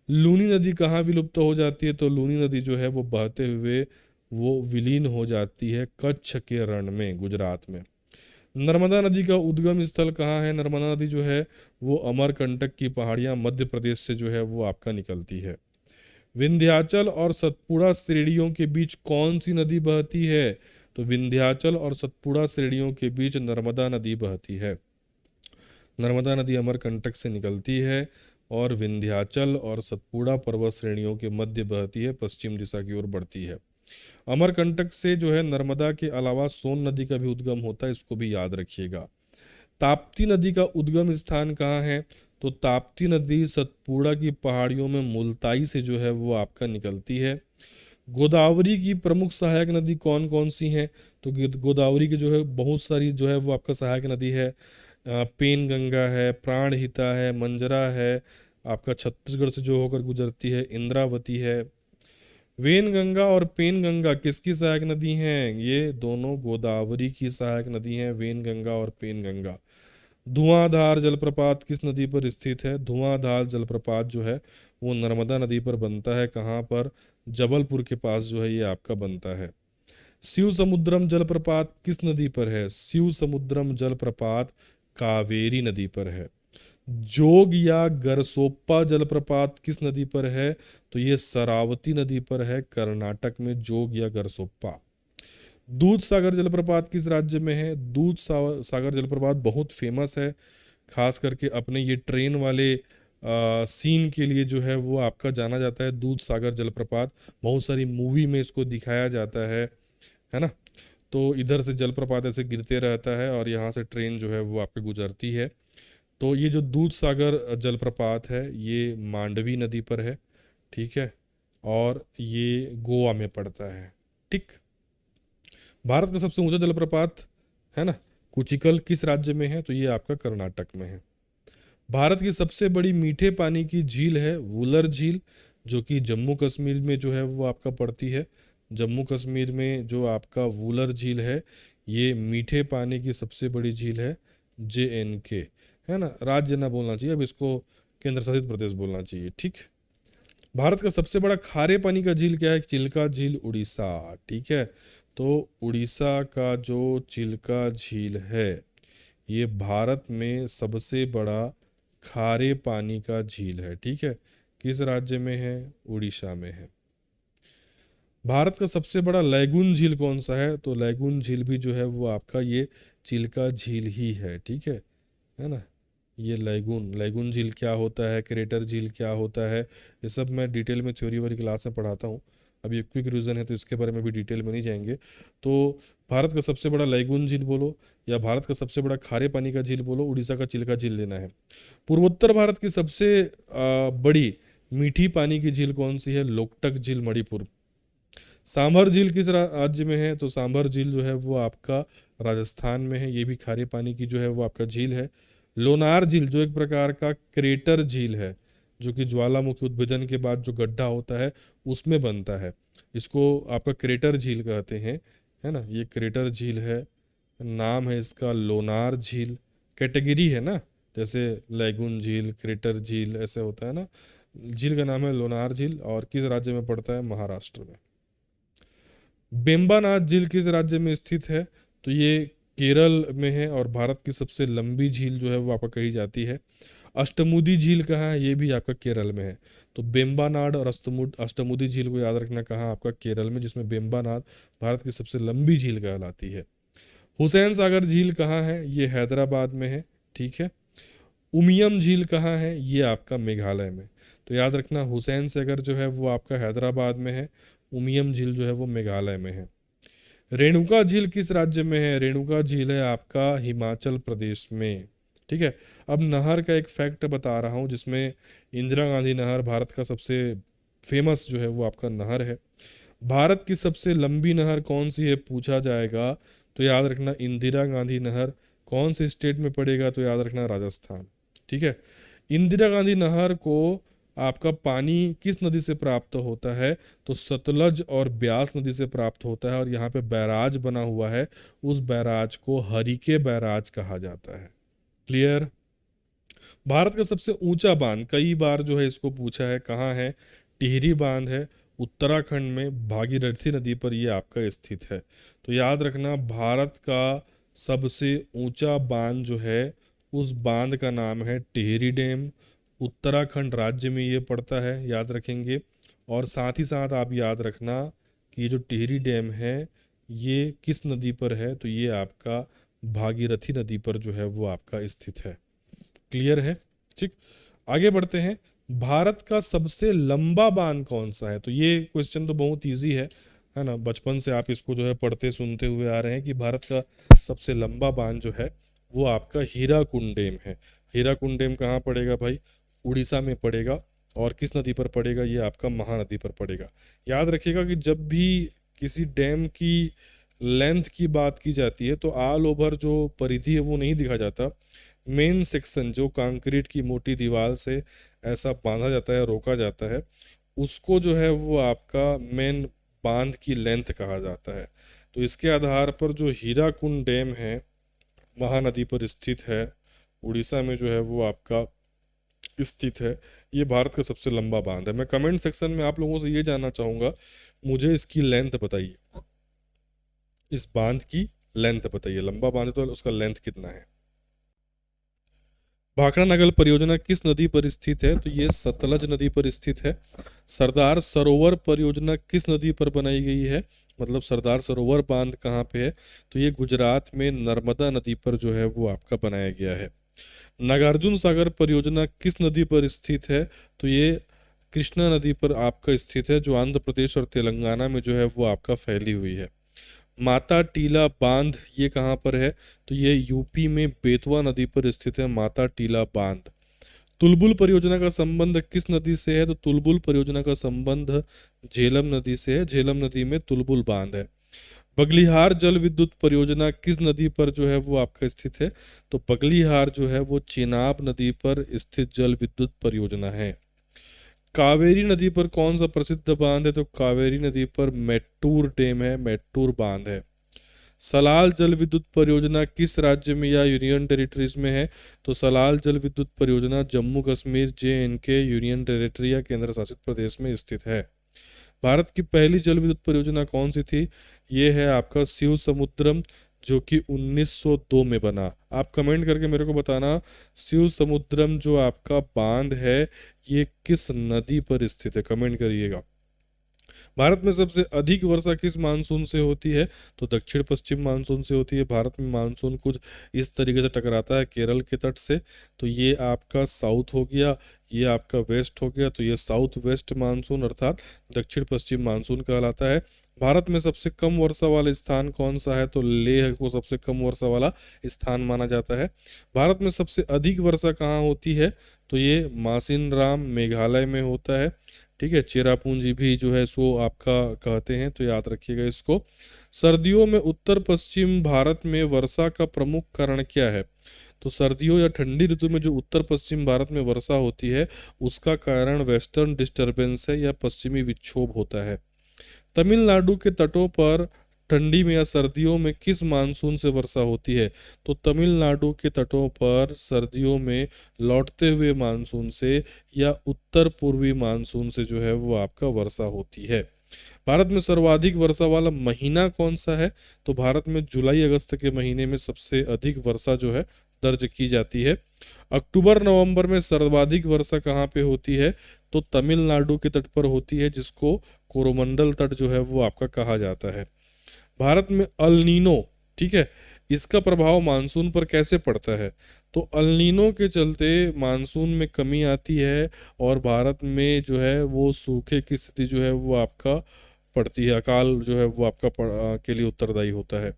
लूनी नदी कहाँ विलुप्त हो जाती है? तो लूनी नदी जो है वो बहते हुए वो विलीन हो जाती है कच्छ के रण में, गुजरात में। नर्मदा नदी का उद्गम स्थल कहाँ है? नर्मदा नदी जो है वो अमरकंटक की पहाड़ियाँ मध्य प्रदेश से जो है वो आपका निकलती है। विंध्याचल और सतपुड़ा श्रेणियों के बीच कौन सी नदी बहती है? तो विंध्याचल और सतपुड़ा श्रेणियों के बीच नर्मदा नदी बहती है। नर्मदा नदी अमरकंटक से निकलती है और विंध्याचल और सतपुड़ा पर्वत श्रेणियों के मध्य बहती है, पश्चिम दिशा की ओर बढ़ती है। अमरकंटक से जो है नर्मदा के अलावा सोन नदी का भी उद्गम होता है, इसको भी याद रखिएगा। ताप्ती नदी का उद्गम स्थान कहाँ है? तो ताप्ती नदी सतपुड़ा की पहाड़ियों में मुल्ताई से जो है वो आपका निकलती है। गोदावरी की प्रमुख सहायक नदी कौन कौन सी हैं? तो गोदावरी की जो है बहुत सारी जो है वो आपका सहायक नदी है। पेन गंगा है, प्राणहिता है, मंजरा है, आपका छत्तीसगढ़ से जो होकर गुजरती है इंद्रावती है। वेन गंगा और पेन गंगा किसकी सहायक नदी हैं? ये दोनों गोदावरी की सहायक नदी हैं, वेन गंगा और पेन गंगा। धुआंधार जलप्रपात किस नदी पर स्थित है? धुआंधार जलप्रपात जो है वो नर्मदा नदी पर बनता है। कहाँ पर? जबलपुर के पास जो है ये आपका बनता है। शिव समुद्रम जलप्रपात किस नदी पर है? शिव समुद्रम जलप्रपात कावेरी नदी पर है। जोग या गरसोप्पा जलप्रपात किस नदी पर है? तो ये शरावती नदी पर है, कर्नाटक में जोग या गरसोप्पा। दूध सागर जलप्रपात किस राज्य में है? दूध सागर जलप्रपात बहुत फेमस है, खास करके अपने ये ट्रेन वाले सीन के लिए जो है वो आपका जाना जाता है। दूध सागर जलप्रपात बहुत सारी मूवी में इसको दिखाया जाता है ना। तो इधर से जलप्रपात ऐसे गिरते रहता है और यहाँ से ट्रेन जो है वो आपके गुजरती है। तो ये जो दूध सागर जलप्रपात है ये मांडवी नदी पर है, ठीक है, और ये गोवा में पड़ता है। ठीक। भारत का सबसे ऊंचा जलप्रपात है ना कुचिकल किस राज्य में है? तो ये आपका कर्नाटक में है। भारत की सबसे बड़ी मीठे पानी की झील है वुलर झील, जो कि जम्मू कश्मीर में जो है वो आपका पड़ती है। जम्मू कश्मीर में जो आपका वुलर झील है ये मीठे पानी की सबसे बड़ी झील है। JNK है ना, राज्य ना बोलना चाहिए, अब इसको केंद्र शासित प्रदेश बोलना चाहिए। ठीक। भारत का सबसे बड़ा खारे पानी का झील क्या है? चिल्का झील, उड़ीसा। ठीक है, तो उड़ीसा का जो चिल्का झील है ये भारत में सबसे बड़ा खारे पानी का झील है। ठीक है, किस राज्य में है? उड़ीसा में है। भारत का सबसे बड़ा लैगून झील कौन सा है? तो लैगून झील भी जो है वो आपका ये चिल्का झील ही है। ठीक है ना। ये लैगून लैगून झील क्या होता है, क्रेटर झील क्या होता है, ये सब मैं डिटेल में थ्योरी वाली क्लास में पढ़ाता हूँ। अभी ये क्विक रिवीजन है तो इसके बारे में भी डिटेल में नहीं जाएंगे। तो भारत का सबसे बड़ा लैगून झील बोलो या भारत का सबसे बड़ा खारे पानी का झील बोलो, उड़ीसा का चिल्का झील लेना है। पूर्वोत्तर भारत की सबसे बड़ी मीठी पानी की झील कौन सी है? लोकटक झील, मणिपुर। सांभर झील किस राज्य में है? तो सांभर झील जो है वो आपका राजस्थान में है, ये भी खारे पानी की जो है वो आपका झील है। लोनार झील जो एक प्रकार का क्रेटर झील है, जो कि ज्वालामुखी उद्भेदन के बाद जो गड्ढा होता है उसमें बनता है, इसको आपका क्रेटर झील कहते हैं, है ना। ये क्रेटर झील है, नाम है इसका लोनार झील, कैटेगरी है ना, जैसे लैगून झील, क्रेटर झील ऐसे होता है ना। झील का नाम है लोनार झील और किस राज्य में पड़ता है? महाराष्ट्र में। बेम्बानाथ झील किस राज्य में स्थित है? तो ये केरल में है और भारत की सबसे लंबी झील जो है वो आपका कही जाती है। अष्टमुदी झील कहाँ है? ये भी आपका केरल में है। तो बेम्बानाड और अष्टमुदी झील को याद रखना, कहाँ? आपका केरल में, जिसमें बेम्बानाड भारत की सबसे लंबी झील कहलाती है। हुसैन सागर झील कहाँ है? ये हैदराबाद में है। ठीक है। उमियम झील कहाँ है? ये आपका मेघालय में। तो याद रखना हुसैन सागर जो है वो आपका हैदराबाद में है, उमियम झील जो है वो मेघालय में है। रेणुका झील किस राज्य में है? रेणुका झील है आपका हिमाचल प्रदेश में। ठीक है। अब नहर का एक फैक्ट बता रहा हूँ जिसमें इंदिरा गांधी नहर भारत का सबसे फेमस जो है वो आपका नहर है। भारत की सबसे लंबी नहर कौन सी है पूछा जाएगा तो याद रखना इंदिरा गांधी नहर। कौन से स्टेट में पड़ेगा? तो याद रखना राजस्थान। ठीक है। इंदिरा गांधी नहर को आपका पानी किस नदी से प्राप्त होता है? तो सतलज और ब्यास नदी से प्राप्त होता है और यहाँ पे बैराज बना हुआ है, उस बैराज को हरिके बैराज कहा जाता है। क्लियर। भारत का सबसे ऊंचा बांध, कई बार जो है इसको पूछा है, कहाँ है? टिहरी बांध है उत्तराखंड में, भागीरथी नदी पर ये आपका स्थित है। तो याद रखना भारत का सबसे ऊंचा बांध जो है उस बांध का नाम है टिहरी डैम। उत्तराखंड राज्य में ये पड़ता है, याद रखेंगे। और साथ ही साथ आप याद रखना कि ये जो टिहरी डैम है ये किस नदी पर है, तो ये आपका भागीरथी नदी पर जो है वो आपका स्थित है। क्लियर है? ठीक, आगे बढ़ते हैं। भारत का सबसे लंबा बांध कौन सा है? तो ये क्वेश्चन तो बहुत इजी है ना, बचपन से आप इसको जो है पढ़ते सुनते हुए आ रहे हैं कि भारत का सबसे लंबा बांध जो है वो आपका हीराकुंड डैम है। हीराकुंड डैम कहाँ पड़ेगा भाई? उड़ीसा में पड़ेगा। और किस नदी पर पड़ेगा? ये आपका महानदी पर पड़ेगा। याद रखिएगा कि जब भी किसी डैम की लेंथ की बात की जाती है तो ऑल ओवर जो परिधि है वो नहीं दिखा जाता। मेन सेक्शन जो कंक्रीट की मोटी दीवार से ऐसा बांधा जाता है, रोका जाता है, उसको जो है वो आपका मेन बांध की लेंथ कहा जाता है। तो इसके आधार पर जो हीराकुंड डैम है महानदी पर स्थित है, उड़ीसा में जो है वो आपका स्थित है, ये भारत का सबसे लंबा बांध है। मैं कमेंट सेक्शन में आप लोगों से ये जानना चाहूंगा, मुझे इसकी लेंथ बताइए, इस बांध की लेंथ बताइए। लंबा बांध है तो उसका लेंथ कितना है? भाखड़ा नगर परियोजना किस नदी पर स्थित है? तो ये सतलज नदी पर स्थित है। सरदार सरोवर परियोजना किस नदी पर बनाई गई है? मतलब सरदार सरोवर बांध कहाँ पे है? तो ये गुजरात में नर्मदा नदी पर जो है वो आपका बनाया गया है। नागार्जुन सागर परियोजना किस नदी पर स्थित है? तो ये कृष्णा नदी पर आपका स्थित है, जो आंध्र प्रदेश और तेलंगाना में जो है वो आपका फैली हुई है। माता टीला बांध ये कहाँ पर है? तो ये यूपी में बेतवा नदी पर स्थित है, माता टीला बांध। तुलबुल परियोजना का संबंध किस नदी से है? तो तुलबुल परियोजना का संबंध झेलम नदी से है, झेलम नदी में तुलबुल बांध है। बगलिहार जल विद्युत परियोजना किस नदी पर जो है वो आपका स्थित है? तो बगलिहार जो है वो चेनाब नदी पर स्थित जल विद्युत परियोजना है। कावेरी नदी पर कौन सा प्रसिद्ध बांध है? तो कावेरी नदी पर मेट्टूर डैम है, मेट्टूर बांध है। सलाल जल विद्युत परियोजना किस राज्य में या यूनियन टेरिटरीज में है? तो सलाल जल विद्युत परियोजना Jammu Kashmir JNK union territory या केंद्र शासित प्रदेश में स्थित है। भारत की पहली जल विद्युत परियोजना कौन सी थी? ये है आपका शिव समुद्रम, जो कि 1902 में बना। आप कमेंट करके मेरे को बताना, शिव समुद्रम जो आपका बांध है ये किस नदी पर स्थित है, कमेंट करिएगा। भारत में सबसे अधिक वर्षा किस मानसून से होती है? तो दक्षिण पश्चिम मानसून से होती है। भारत में मानसून कुछ इस तरीके से टकराता है केरल के तट से, तो ये आपका साउथ हो गया, ये आपका वेस्ट हो गया, तो ये साउथ वेस्ट मानसून अर्थात दक्षिण पश्चिम मानसून कहलाता है। भारत में सबसे कम वर्षा वाला स्थान कौन सा है? तो लेह को सबसे कम वर्षा वाला स्थान माना जाता है। भारत में सबसे अधिक वर्षा कहाँ होती है? तो ये मासिनराम मेघालय में होता है। ठीक है, चेरापूंजी भी जो है सो आपका कहते हैं, तो याद रखिएगा इसको। सर्दियों में उत्तर पश्चिम भारत में वर्षा का प्रमुख कारण क्या है? तो सर्दियों या ठंडी ऋतु में जो उत्तर पश्चिम भारत में वर्षा होती है उसका कारण वेस्टर्न डिस्टरबेंस है या पश्चिमी विक्षोभ होता है। तमिलनाडु के तटों पर ठंडी में या सर्दियों में किस मानसून से वर्षा होती है? तो तमिलनाडु के तटों पर सर्दियों में लौटते हुए मानसून से या उत्तर पूर्वी मानसून से जो है वो आपका वर्षा होती है। भारत में सर्वाधिक वर्षा वाला महीना कौन सा है? तो भारत में जुलाई अगस्त के महीने में सबसे अधिक वर्षा जो है दर्ज की जाती है। अक्टूबर नवंबर में सर्वाधिक वर्षा कहाँ पे होती है? तो तमिलनाडु के तट पर होती है, जिसको कोरोमंडल तट जो है वो आपका कहा जाता है। भारत में अल नीनो, ठीक है, इसका प्रभाव मानसून पर कैसे पड़ता है? तो अल नीनो के चलते मानसून में कमी आती है और भारत में जो है वो सूखे की स्थिति जो है वो आपका पड़ती है, अकाल जो है वो आपका के लिए उत्तरदायी होता है।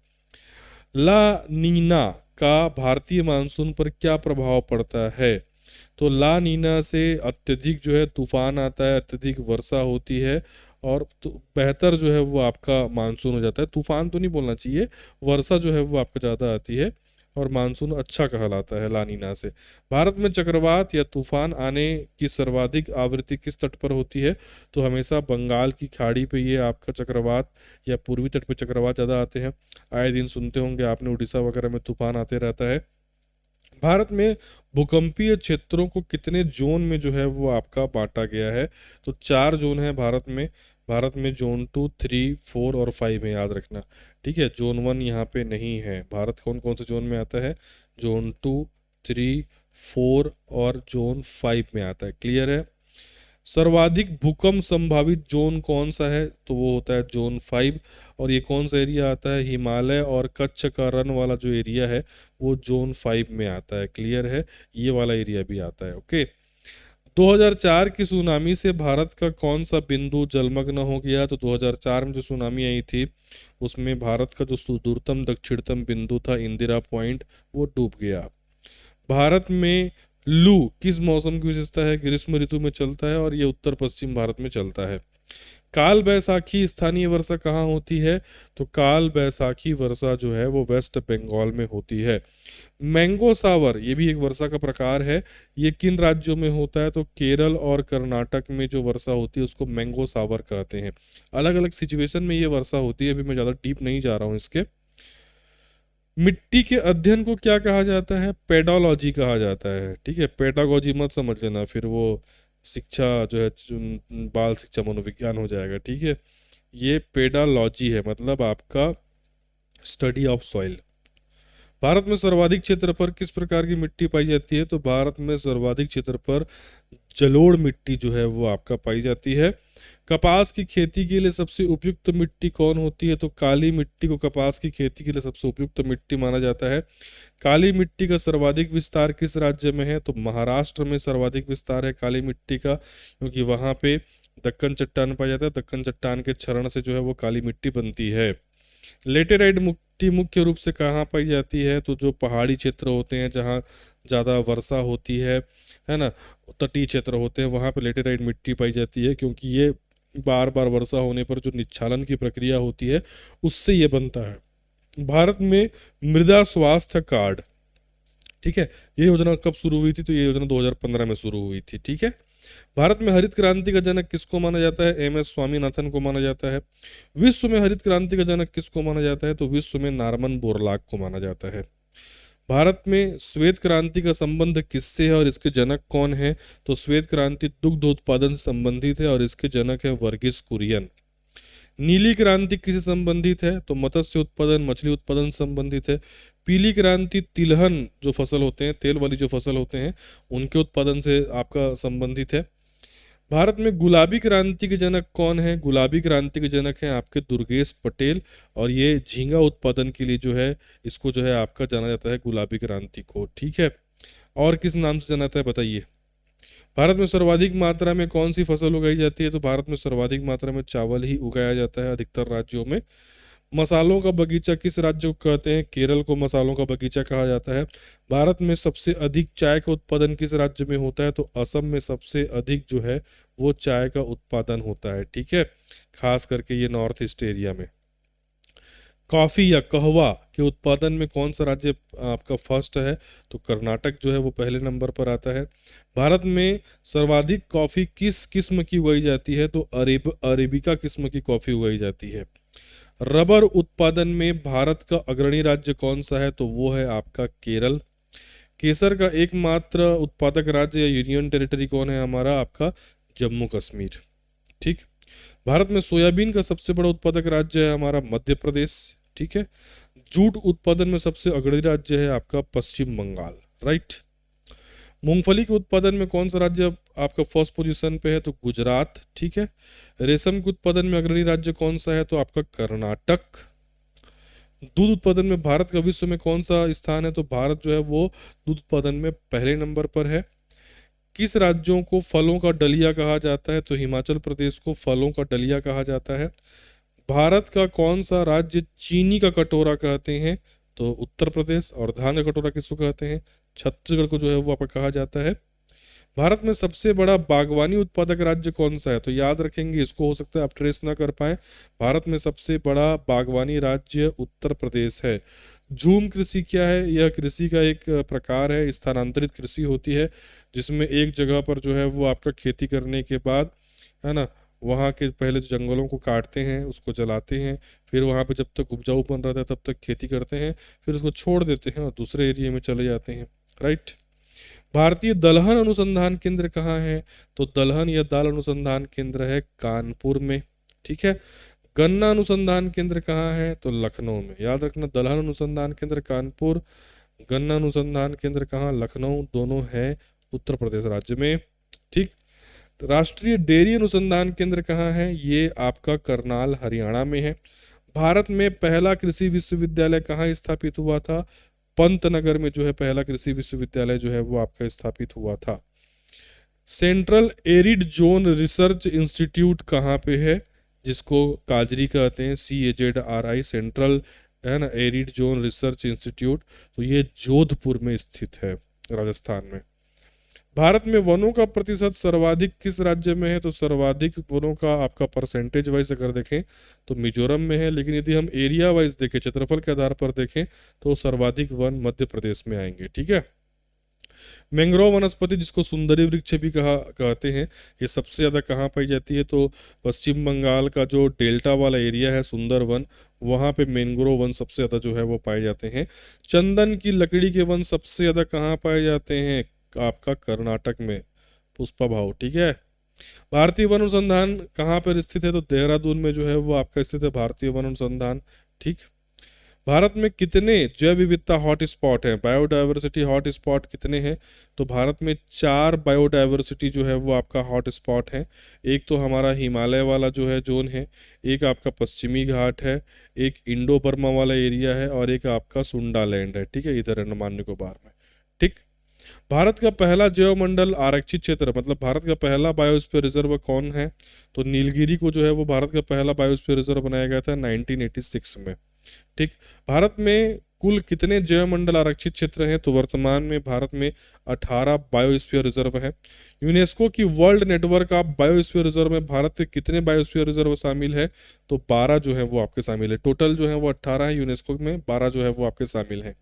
ला नीना का भारतीय मानसून पर क्या प्रभाव पड़ता है? तो ला नीना से अत्यधिक जो है तूफान आता है, अत्यधिक वर्षा होती है और तो बेहतर जो है वो आपका मानसून हो जाता है। तूफान तो नहीं बोलना चाहिए, वर्षा जो है वो आपको ज़्यादा आती है और मानसून अच्छा कहलाता है ला नीना से। भारत में चक्रवात या तूफान आने की सर्वाधिक आवृत्ति किस तट पर होती है? तो हमेशा बंगाल की खाड़ी पे ये आपका चक्रवात या पूर्वी तट पे चक्रवात ज़्यादा आते हैं। आए दिन सुनते होंगे आपने, उड़ीसा वगैरह में तूफान आते रहता है। भारत में भूकंपीय क्षेत्रों को कितने जोन में जो है वो आपका बांटा गया है? तो 4 जोन है भारत में। भारत में जोन 2, 3, 4 और 5 है, याद रखना। ठीक है, जोन 1 यहाँ पे नहीं है। भारत कौन कौन से जोन में आता है? जोन 2, 3, 4 और जोन 5 में आता है। क्लियर है? सर्वाधिक भूकंप संभावित जोन कौन सा है? तो वो होता है जोन 5। और ये कौन सा एरिया आता है? हिमालय और कच्छ का रन वाला जो एरिया है वो जोन 5 में आता है। क्लियर है? ये वाला एरिया भी आता है। ओके। 2004 की सुनामी से भारत का कौन सा बिंदु जलमग्न हो गया? तो 2004 में जो सुनामी आई थी उसमें भारत का जो सुदूरतम दक्षिणतम बिंदु था, इंदिरा पॉइंट, वो डूब गया। भारत में लू किस मौसम की विशेषता है? ग्रीष्म ऋतु में चलता है और ये उत्तर पश्चिम भारत में चलता है। काल बैसाखी स्थानीय वर्षा कहाँ होती है? तो काल बैसाखी वर्षा जो है वो वेस्ट बंगाल में होती है। मैंगो सावर ये भी एक वर्षा का प्रकार है। ये किन राज्यों में होता है? तो केरल और कर्नाटक में जो वर्षा होती है उसको मैंगो सावर कहते हैं। अलग अलग सिचुएशन में ये वर्षा होती है, अभी मैं ज़्यादा डीप नहीं जा रहा हूँ इसके। मिट्टी के अध्ययन को क्या कहा जाता है? पेडोलॉजी कहा जाता है। ठीक है, पेडागोजी मत समझ लेना, फिर वो शिक्षा जो है बाल शिक्षा मनोविज्ञान हो जाएगा। ठीक है, ये पेडालॉजी है, मतलब आपका स्टडी ऑफ सॉइल। भारत में सर्वाधिक क्षेत्र पर किस प्रकार की मिट्टी पाई जाती है? तो भारत में सर्वाधिक क्षेत्र पर जलोढ़ मिट्टी जो है वो आपका पाई जाती है। कपास की खेती के लिए सबसे उपयुक्त मिट्टी कौन होती है? तो काली मिट्टी को कपास की खेती के लिए सबसे उपयुक्त मिट्टी माना जाता है। काली मिट्टी का सर्वाधिक विस्तार किस राज्य में है? तो महाराष्ट्र में सर्वाधिक विस्तार है काली मिट्टी का, क्योंकि वहां पे दक्कन चट्टान पाया जाता है। दक्कन चट्टान के क्षरण से जो है वो काली मिट्टी बनती है। लेटेराइट मिट्टी मुख्य रूप से कहाँ पाई जाती है? तो जो पहाड़ी क्षेत्र होते हैं जहाँ ज़्यादा वर्षा होती है ना, तटीय क्षेत्र होते हैं, वहाँ पे लेटेराइट मिट्टी पाई जाती है, क्योंकि ये बार बार वर्षा होने पर जो निच्छालन की प्रक्रिया होती है उससे ये बनता है। भारत में मृदा स्वास्थ्य कार्ड, ठीक है, ये योजना कब शुरू हुई थी? तो ये योजना 2015 में शुरू हुई थी। ठीक है। भारत में हरित क्रांति का जनक किसको माना जाता है? एम एस स्वामीनाथन को माना जाता है। विश्व में हरित क्रांति का जनक किसको माना जाता है? तो विश्व में नारमन बोरलाग को माना जाता है। भारत में श्वेत क्रांति का संबंध किससे है और इसके जनक कौन है? तो श्वेत क्रांति दुग्ध उत्पादन से संबंधित है और इसके जनक है वर्गीस कुरियन। नीली क्रांति किससे संबंधित है? तो मत्स्य उत्पादन, मछली उत्पादन से संबंधित है। पीली क्रांति तिलहन जो फसल होते हैं, तेल वाली जो फसल होते हैं, उनके उत्पादन से आपका संबंधित है। भारत में गुलाबी क्रांति के जनक कौन है? गुलाबी क्रांति के जनक हैं आपके दुर्गेश पटेल, और ये झींगा उत्पादन के लिए जो है इसको जो है आपका जाना जाता है गुलाबी क्रांति को। ठीक है, और किस नाम से जाना जाता है बताइए? भारत में सर्वाधिक मात्रा में कौन सी फसल उगाई जाती है? तो भारत में सर्वाधिक मात्रा में चावल ही उगाया जाता है अधिकतर राज्यों में। मसालों का बगीचा किस राज्य को कहते हैं? केरल को मसालों का बगीचा कहा जाता है। भारत में सबसे अधिक चाय का उत्पादन किस राज्य में होता है? तो असम में सबसे अधिक जो है वो चाय का उत्पादन होता है। ठीक है, खास करके ये नॉर्थ ईस्ट एरिया में। कॉफी या कहवा के उत्पादन में कौन सा राज्य आपका फर्स्ट है? तो कर्नाटक जो है वो पहले नंबर पर आता है। भारत में सर्वाधिक कॉफी किस किस्म की उगाई जाती है? तो अरेबिका किस्म की कॉफी उगाई जाती है। रबर उत्पादन में भारत का अग्रणी राज्य कौन सा है? तो वो है आपका केरल। केसर का एकमात्र उत्पादक राज्य या यूनियन टेरिटरी कौन है? हमारा आपका जम्मू कश्मीर। ठीक। भारत में सोयाबीन का सबसे बड़ा उत्पादक राज्य है हमारा मध्य प्रदेश। ठीक है। जूट उत्पादन में सबसे अग्रणी राज्य है आपका पश्चिम बंगाल। राइट। मूंगफली के उत्पादन में कौन सा राज्य आपका फर्स्ट पोजीशन पे है? तो गुजरात। ठीक है। रेशम के उत्पादन में अग्रणी राज्य कौन सा है? तो आपका कर्नाटक। दूध उत्पादन में भारत का विश्व में कौन सा स्थान है? तो भारत जो है वो दूध उत्पादन में पहले नंबर पर है। किस राज्यों को फलों का डलिया कहा जाता है? तो हिमाचल प्रदेश को फलों का डलिया कहा जाता है। भारत का कौन सा राज्य चीनी का कटोरा कहते हैं? तो उत्तर प्रदेश। और धान का कटोरा किसको कहते हैं? छत्तीसगढ़ को जो है वो आपका कहा जाता है। भारत में सबसे बड़ा बागवानी उत्पादक राज्य कौन सा है? तो याद रखेंगे इसको, हो सकता है आप ट्रेस ना कर पाए। भारत में सबसे बड़ा बागवानी राज्य उत्तर प्रदेश है। झूम कृषि क्या है? यह कृषि का एक प्रकार है, स्थानांतरित कृषि होती है, जिसमें एक जगह पर जो है वो आपका खेती करने के बाद, है ना, वहाँ के पहले जंगलों को काटते हैं, उसको जलाते हैं, फिर वहाँ पे जब तक उपजाऊ बन रहता है तब तक खेती करते हैं, फिर उसको छोड़ देते हैं और दूसरे एरिया में चले जाते हैं। राइट। भारतीय दलहन अनुसंधान केंद्र कहाँ है? तो दलहन या दाल अनुसंधान केंद्र है कानपुर में, ठीक है। गन्ना अनुसंधान केंद्र कहाँ है? तो लखनऊ में। याद रखना, दलहन अनुसंधान केंद्र कानपुर, गन्ना अनुसंधान केंद्र कहाँ? लखनऊ, दोनों है उत्तर प्रदेश राज्य में, ठीक। राष्ट्रीय डेयरी अनुसंधान केंद्र कहाँ है? ये आपका करनाल हरियाणा में है। भारत में पहला कृषि विश्वविद्यालय कहाँ स्थापित हुआ था? पंतनगर में जो है पहला कृषि विश्वविद्यालय जो है वो आपका स्थापित हुआ था। Central arid zone research institute कहाँ पे है? जिसको काजरी कहते हैं, CAZRI, सेंट्रल, है ना, एरिड जोन रिसर्च इंस्टीट्यूट, तो ये जोधपुर में स्थित है, राजस्थान में। भारत में वनों का प्रतिशत सर्वाधिक किस राज्य में है? तो सर्वाधिक वनों का आपका परसेंटेज वाइज अगर देखें तो मिजोरम में है, लेकिन यदि हम एरिया वाइज देखें, क्षेत्रफल के आधार पर देखें, तो सर्वाधिक वन मध्य प्रदेश में आएंगे, ठीक है। मैंग्रोव वनस्पति, जिसको सुंदरी वृक्ष भी कहते हैं, ये सबसे ज़्यादा कहाँ पाई जाती है? तो पश्चिम बंगाल का जो डेल्टा वाला एरिया है, सुंदरवन, वहाँ पे मैंग्रोव वन सबसे ज़्यादा जो है वो पाए जाते हैं। चंदन की लकड़ी के वन सबसे ज़्यादा कहाँ पाए जाते हैं? आपका कर्नाटक में, पुष्पा भाव, ठीक है। भारतीय वन अनुसंधान कहाँ पर स्थित है? तो देहरादून में जो है वो आपका स्थित है भारतीय वन अनुसंधान, ठीक। भारत में कितने जैव विविधता हॉट स्पॉट है? बायोडायवर्सिटी हॉट स्पॉट कितने हैं? तो भारत में 4 बायोडायवर्सिटी जो है वो आपका हॉट स्पॉट है। एक तो हमारा हिमालय वाला जो है जोन है, एक आपका पश्चिमी घाट है, एक इंडो बर्मा वाला एरिया है, और एक आपका सुंडा लैंड है, ठीक है, इधर अंडमान निकोबार में, ठीक। भारत का पहला जैव मंडल आरक्षित क्षेत्र, मतलब भारत का पहला बायोस्फीयर रिजर्व कौन है? तो नीलगिरी को जो है वो भारत का पहला बायोस्फीयर रिजर्व बनाया गया था 1986 में, ठीक। भारत में कुल कितने जैव मंडल आरक्षित क्षेत्र हैं? तो वर्तमान में भारत में 18 बायोस्फीयर रिजर्व हैं। यूनेस्को की world network of biosphere reserve में भारत के कितने बायोस्फीयर रिजर्व शामिल है? तो 12 जो है वो आपके शामिल है। टोटल जो है वो 18 है, यूनेस्को में 12 जो है वो आपके शामिल हैं।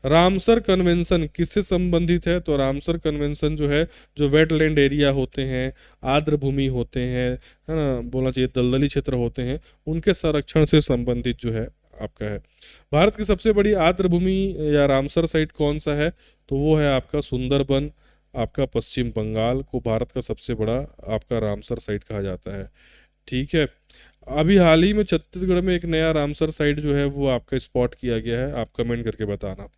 रामसर कन्वेंशन किससे संबंधित है? तो रामसर कन्वेंशन जो है, जो वेटलैंड एरिया होते हैं, आर्द्र भूमि होते हैं, है ना, बोलना चाहिए दलदली क्षेत्र होते हैं, उनके संरक्षण से संबंधित जो है आपका है। भारत की सबसे बड़ी आर्द्र भूमि या रामसर साइट कौन सा है? तो वो है आपका सुंदरबन, आपका पश्चिम बंगाल को भारत का सबसे बड़ा आपका रामसर साइट कहा जाता है, ठीक है। अभी हाल ही में छत्तीसगढ़ में एक नया रामसर साइट जो है वो आपका स्पॉट किया गया है, आप कमेंट करके बताना।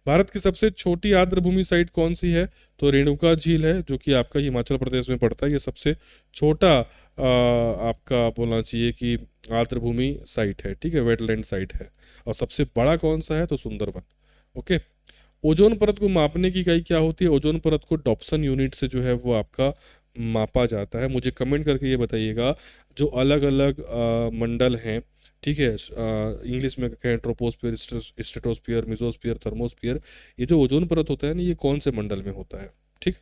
भारत की सबसे छोटी आर्द्रभूमि साइट कौन सी है? तो रेणुका झील है, जो कि आपका हिमाचल प्रदेश में पड़ता है। ये सबसे छोटा आपका बोलना चाहिए कि आर्द्रभूमि साइट है, ठीक है, वेटलैंड साइट है। और सबसे बड़ा कौन सा है? तो सुंदरबन, ओके। ओजोन परत को मापने की इकाई क्या होती है? ओजोन परत को डॉप्सन यूनिट से जो है वो आपका मापा जाता है। मुझे कमेंट करके ये बताइएगा, जो अलग अलग मंडल हैं, ठीक है, इंग्लिश में कहें ट्रोपोस्फियर, स्ट्रेटोस्फियर, मिजोस्फियर, थर्मोस्फियर, ये जो ओजोन परत होता है ना, ये कौन से मंडल में होता है, ठीक।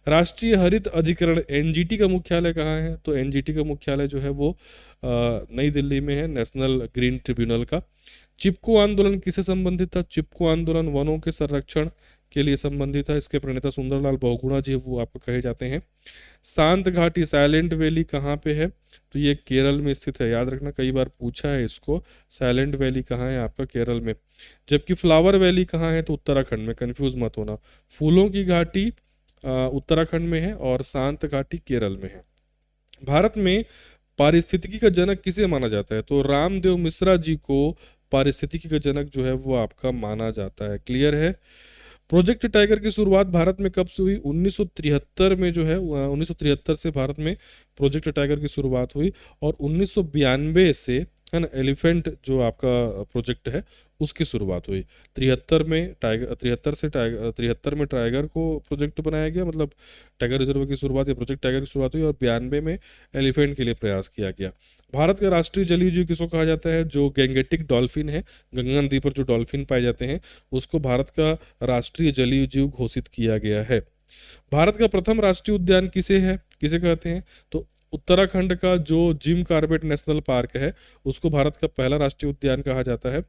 राष्ट्रीय हरित अधिकरण NGT का मुख्यालय कहाँ है? तो NGT का मुख्यालय जो है वो नई दिल्ली में है, नेशनल ग्रीन ट्रिब्यूनल का। चिपको आंदोलन किससे संबंधित था? चिपको आंदोलन वनों के संरक्षण के लिए संबंधित था। इसके प्रणेता सुंदरलाल बहुगुणा जी वो आपको कहे जाते हैं। शांत घाटी, साइलेंट वैली कहाँ पे है? तो ये केरल में स्थित है। याद रखना, कई बार पूछा है इसको, साइलेंट वैली कहाँ है? आपका केरल में। जबकि फ्लावर वैली कहाँ है? तो उत्तराखंड में, कंफ्यूज मत होना। फूलों की घाटी उत्तराखंड में है और शांत घाटी केरल में है। भारत में पारिस्थितिकी का जनक किसे माना जाता है? तो रामदेव मिश्रा जी को पारिस्थितिकी का जनक जो है वो आपका माना जाता है। क्लियर है? प्रोजेक्ट टाइगर की शुरुआत भारत में कब से हुई? 1973 में जो है 1973 से भारत में प्रोजेक्ट टाइगर की शुरुआत हुई, और 1992 से, है ना, एलिफेंट जो आपका प्रोजेक्ट है उसकी शुरुआत हुई। 73 में टाइगर, 73 में टाइगर को प्रोजेक्ट बनाया गया, मतलब टाइगर रिजर्व की शुरुआत या प्रोजेक्ट टाइगर की शुरुआत हुई, और 92 में एलिफेंट के लिए प्रयास किया गया। भारत का राष्ट्रीय जलीय जीव किसको कहा जाता है? जो गैंगेटिक डॉल्फिन है, गंगा नदी पर जो डॉल्फिन पाए जाते हैं, उसको भारत का राष्ट्रीय जलीय जीव घोषित किया गया है। भारत का प्रथम राष्ट्रीय उद्यान किसे कहते हैं? तो उत्तराखंड का जो जिम कॉर्बेट नेशनल पार्क है उसको भारत का पहला राष्ट्रीय उद्यान कहा जाता है।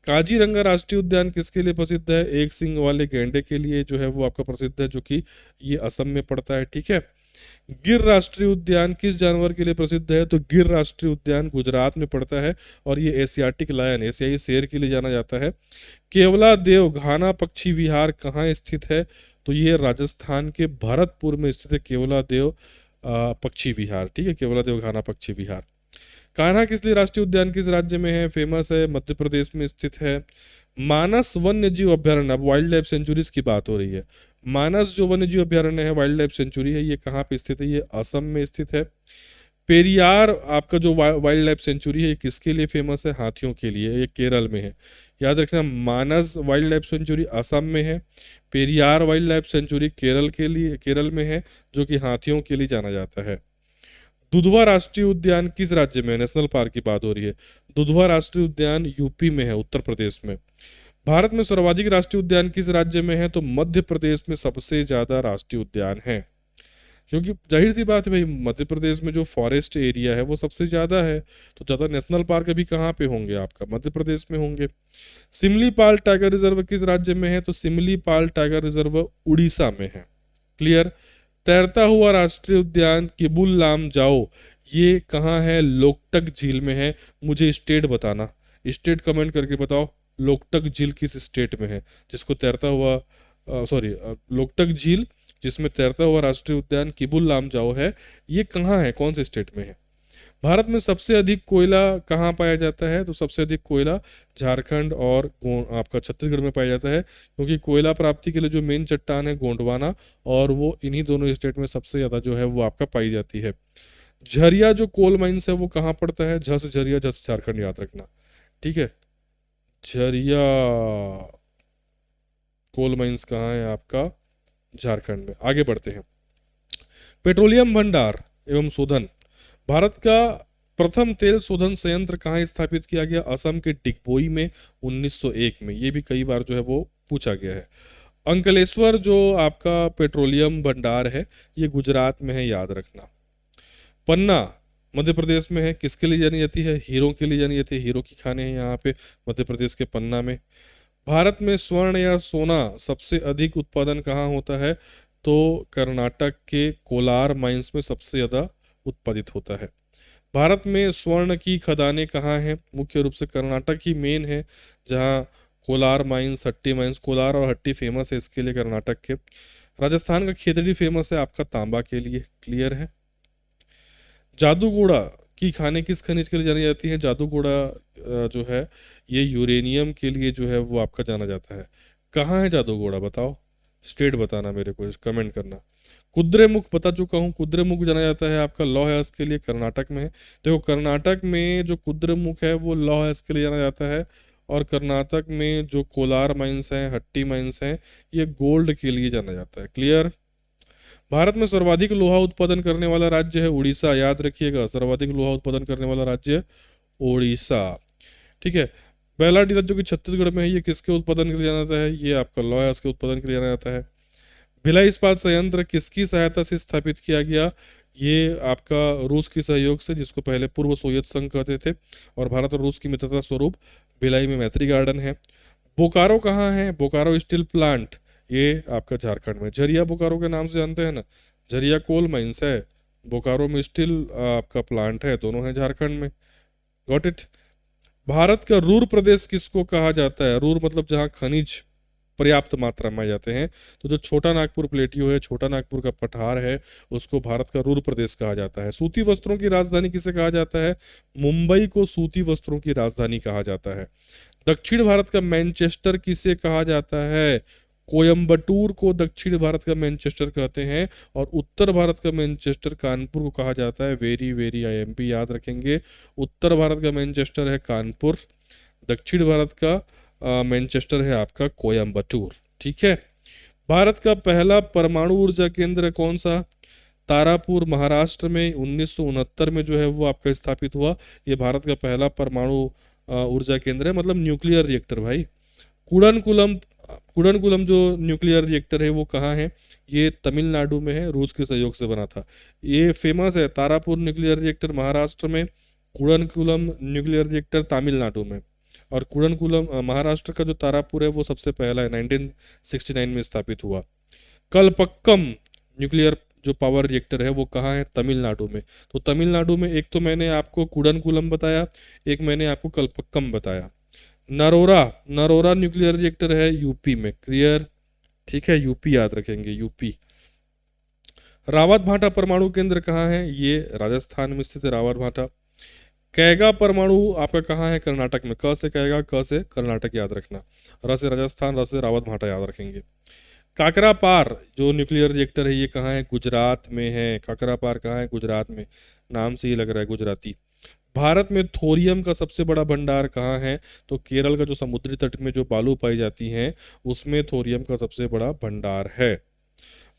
काजीरंगा राष्ट्रीय उद्यान किसके लिए प्रसिद्ध है? एक सींग वाले गैंडे के लिए जो है वो आपका प्रसिद्ध है, जो कि ये असम में पड़ता है, ठीक है। गिर राष्ट्रीय उद्यान किस जानवर के लिए प्रसिद्ध है? तो गिर राष्ट्रीय उद्यान गुजरात में पड़ता है और ये एशियाटिक लायन, एशियाई शेर के लिए जाना जाता है। केवलादेव घाना पक्षी विहार कहाँ स्थित है? तो ये राजस्थान के भरतपुर में स्थित है केवलादेव पक्षी विहार। ठीक है, केवलादेव घाना पक्षी विहार। कान्हा किस लिए राष्ट्रीय उद्यान किस राज्य में है? फेमस है, मध्य प्रदेश में स्थित है। मानस वन्य जीव अभ्यारण्य, अब वाइल्ड लाइफ सेंचुरीज की बात हो रही है। मानस जो वन्य जीव अभ्यारण्य है, वाइल्ड लाइफ सेंचुरी है, ये कहाँ पे स्थित है? ये असम में स्थित है। पेरियार आपका जो वाइल्ड लाइफ सेंचुरी है, ये किसके लिए फेमस है? हाथियों के लिए, ये केरल में है। याद रखना, मानस वाइल्ड लाइफ सेंचुरी असम में है, Periyar wild life sanctuary Kerala में है, जो कि हाथियों के लिए जाना जाता है। दुधवा राष्ट्रीय उद्यान किस राज्य में है? नेशनल पार्क की बात हो रही है। दुधवा राष्ट्रीय उद्यान यूपी में है, उत्तर प्रदेश में। भारत में सर्वाधिक राष्ट्रीय उद्यान किस राज्य में है? तो मध्य प्रदेश में सबसे ज्यादा राष्ट्रीय उद्यान है, क्योंकि जाहिर सी बात है भाई, मध्य प्रदेश में जो फॉरेस्ट एरिया है वो सबसे ज्यादा है, तो ज्यादा नेशनल पार्क अभी कहाँ पे होंगे? आपका मध्य प्रदेश में होंगे। सिमलीपाल टाइगर रिजर्व किस राज्य में है? तो सिमलीपाल टाइगर रिजर्व उड़ीसा में है। क्लियर। तैरता हुआ राष्ट्रीय उद्यान किबुल लाम जाओ, ये कहाँ है? लोकटक झील में है। मुझे स्टेट बताना, स्टेट कमेंट करके बताओ लोकटक झील किस स्टेट में है, जिसको तैरता हुआ लोकटक झील जिसमें तैरता हुआ राष्ट्रीय उद्यान किबुल लामजाओ है, ये कहाँ है, कौन से स्टेट में है? भारत में सबसे अधिक कोयला कहाँ पाया जाता है? तो सबसे अधिक कोयला झारखंड और आपका छत्तीसगढ़ में पाया जाता है, क्योंकि कोयला प्राप्ति के लिए जो मेन चट्टान है गोंडवाना, और वो इन्हीं दोनों स्टेट में सबसे ज़्यादा जो है वो आपका पाई जाती है। झरिया जो कोल माइंस है वो कहाँ पड़ता है? झस झरिया, झस झारखंड, याद रखना। ठीक है, झरिया कोल माइंस कहाँ है? आपका झारखंड में। आगे बढ़ते हैं। पेट्रोलियम भंडार एवं शोधन, भारत का प्रथम तेल शोधन संयंत्र कहाँ स्थापित किया गया? असम के डिगबोई में 1901 में। ये भी कई बार जो है वो पूछा गया है। अंकलेश्वर जो आपका पेट्रोलियम भंडार है, ये गुजरात में है, याद रखना। पन्ना मध्य प्रदेश में है, किसके लिए जानी जाती है? हीरो के लिए जानी जाती है, हीरो की खाने हैं यहाँ पे मध्य प्रदेश के पन्ना में। भारत में स्वर्ण या सोना सबसे अधिक उत्पादन कहाँ होता है? तो कर्नाटक के कोलार माइंस में सबसे ज़्यादा उत्पादित होता है। भारत में स्वर्ण की खदानें कहाँ हैं? मुख्य रूप से कर्नाटक ही मेन है, जहाँ कोलार माइंस, हट्टी माइंस, कोलार और हट्टी फेमस है इसके लिए कर्नाटक के। राजस्थान का खेतड़ी फेमस है आपका तांबा के लिए। क्लियर है। जादूगोड़ा की खाने किस खनिज के लिए जानी जाती है? जादूगोड़ा जो है ये यूरेनियम के लिए जो है वो आपका जाना जाता है। कहाँ है जादूगोड़ा? बताओ, स्टेट बताना मेरे को, कमेंट करना। कुद्रेमुख बता चुका हूँ, कुद्रेमुख जाना जाता है आपका लौह अयस्क के लिए, कर्नाटक में है। देखो, कर्नाटक में जो कुद्रेमुख है वो लौह अयस्क के लिए जाना जाता है, और कर्नाटक में जो कोलार माइंस हैं, हट्टी माइंस हैं, ये गोल्ड के लिए जाना जाता है। क्लियर। भारत में सर्वाधिक लोहा उत्पादन करने वाला राज्य है उड़ीसा, याद रखिएगा, सर्वाधिक लोहा उत्पादन करने वाला राज्य उड़ीसा। ठीक है। बेलाडीला जो कि छत्तीसगढ़ में है, ये किसके उत्पादन के लिए जाना जाता है? ये आपका लोहा अयस्क के उत्पादन के लिए जाना जाता है। भिलाई इस्पात संयंत्र किसकी सहायता से स्थापित किया गया? ये आपका रूस के सहयोग से, जिसको पहले पूर्व सोवियत संघ कहते थे, और भारत और रूस की मित्रता स्वरूप भिलाई में मैत्री गार्डन है। बोकारो कहाँ है? बोकारो स्टील प्लांट, ये आपका झारखंड में। झरिया बोकारो के नाम से जानते हैं ना, झरिया कोल माइंस है, बोकारो में स्टील आपका प्लांट है, दोनों है झारखंड में। Got it. भारत का रूर प्रदेश किसको कहा जाता है? रूर मतलब जहाँ खनिज पर्याप्त मात्रा में आ जाते हैं, तो जो छोटा नागपुर प्लेटियो है, छोटा नागपुर का पठार है, उसको भारत का रूर प्रदेश कहा जाता है। सूती वस्त्रों की राजधानी किसे कहा जाता है? मुंबई को सूती वस्त्रों की राजधानी कहा जाता है। दक्षिण भारत का मैनचेस्टर किसे कहा जाता है? कोयम्बटूर को दक्षिण भारत का मैनचेस्टर कहते हैं, और उत्तर भारत का मैनचेस्टर कानपुर को कहा जाता है। वेरी वेरी आईएमपी याद रखेंगे, उत्तर भारत का मैनचेस्टर है कानपुर, दक्षिण भारत का मैनचेस्टर है आपका कोयम्बटूर। ठीक है। भारत का पहला परमाणु ऊर्जा केंद्र कौन सा? तारापुर, महाराष्ट्र में 1969 में जो है वो आपका स्थापित हुआ। ये भारत का पहला परमाणु ऊर्जा केंद्र है, मतलब न्यूक्लियर रिएक्टर भाई। कुडनकुलम जो न्यूक्लियर रिएक्टर है वो कहाँ है? ये तमिलनाडु में है, रूस के सहयोग से बना था। ये फेमस है, तारापुर न्यूक्लियर रिएक्टर महाराष्ट्र में, कुडनकुलम न्यूक्लियर रिएक्टर तमिलनाडु में। और कुडनकुलम महाराष्ट्र का जो तारापुर है वो सबसे पहला है, 1969 में स्थापित हुआ। कलपक्कम न्यूक्लियर जो पावर रिएक्टर है वो कहाँ है? तमिलनाडु में। तो तमिलनाडु में एक तो मैंने आपको कुडनकुलम बताया, एक मैंने आपको कल्पक्कम बताया। नरोरा, नरोरा न्यूक्लियर रिएक्टर है यूपी में। क्लियर? ठीक है, यूपी याद रखेंगे, यूपी। रावत भाटा परमाणु केंद्र कहाँ है? ये राजस्थान में स्थित है रावत भाटा। कैगा परमाणु आपका कहाँ है? कर्नाटक में। क से कैगा, क से कर्नाटक याद रखना, र से राजस्थान, र से रावत भाटा याद रखेंगे। काकरापार जो न्यूक्लियर रिएक्टर है ये कहाँ है? गुजरात में है। काकरापार कहाँ है? गुजरात में। नाम से ही लग रहा है गुजराती। भारत में थोरियम का सबसे बड़ा भंडार कहाँ है? तो केरल का जो समुद्री तट में जो बालू पाई जाती हैं उसमें थोरियम का सबसे बड़ा भंडार है।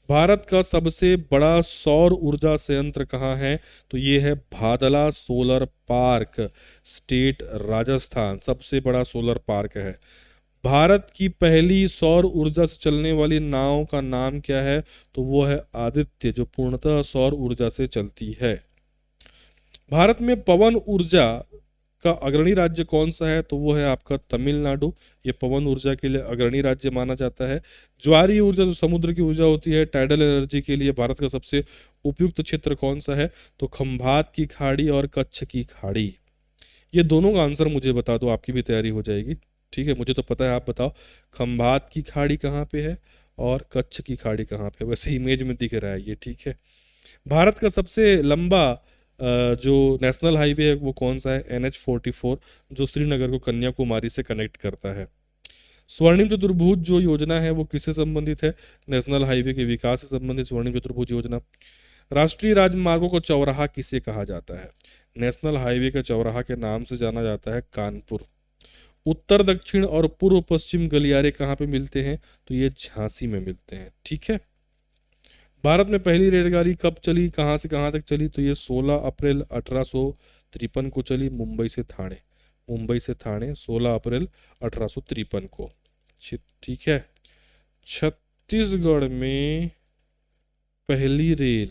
भारत का सबसे बड़ा सौर ऊर्जा संयंत्र कहाँ है? तो ये है भादला सोलर पार्क, स्टेट राजस्थान, सबसे बड़ा सोलर पार्क है। भारत की पहली सौर ऊर्जा से चलने वाली नाव का नाम क्या है? तो वो है आदित्य, जो पूर्णतः सौर ऊर्जा से चलती है। भारत में पवन ऊर्जा का अग्रणी राज्य कौन सा है? तो वो है आपका तमिलनाडु। ये पवन ऊर्जा के लिए अग्रणी राज्य माना जाता है। ज्वारीय ऊर्जा जो समुद्र की ऊर्जा होती है, टाइडल एनर्जी के लिए भारत का सबसे उपयुक्त क्षेत्र कौन सा है? तो खंभात की खाड़ी और कच्छ की खाड़ी। ये दोनों का आंसर मुझे बता दो, आपकी भी तैयारी हो जाएगी। ठीक है, मुझे तो पता है, आप बताओ खंभात की खाड़ी कहाँ पे है और कच्छ की खाड़ी कहाँ पे? वैसे इमेज में दिख रहा है ये। ठीक है। भारत का सबसे लंबा जो नेशनल हाईवे है वो कौन सा है? NH44, जो श्रीनगर को कन्याकुमारी से कनेक्ट करता है। स्वर्णिम चतुर्भुज जो योजना है वो किससे संबंधित है? नेशनल हाईवे के विकास से संबंधित स्वर्णिम चतुर्भुज योजना। राष्ट्रीय राजमार्गों को चौराहा किसे कहा जाता है? नेशनल हाईवे का चौराहा के नाम से जाना जाता है कानपुर। उत्तर दक्षिण और पूर्व पश्चिम गलियारे कहाँ पे मिलते हैं? तो ये झांसी में मिलते हैं। ठीक है। भारत में पहली रेलगाड़ी कब चली, कहाँ से कहाँ तक चली? तो ये 16 अप्रैल 1853 को चली, मुंबई से थाने। मुंबई से थाने 16 अप्रैल 1853 को। ठीक है। छत्तीसगढ़ में पहली रेल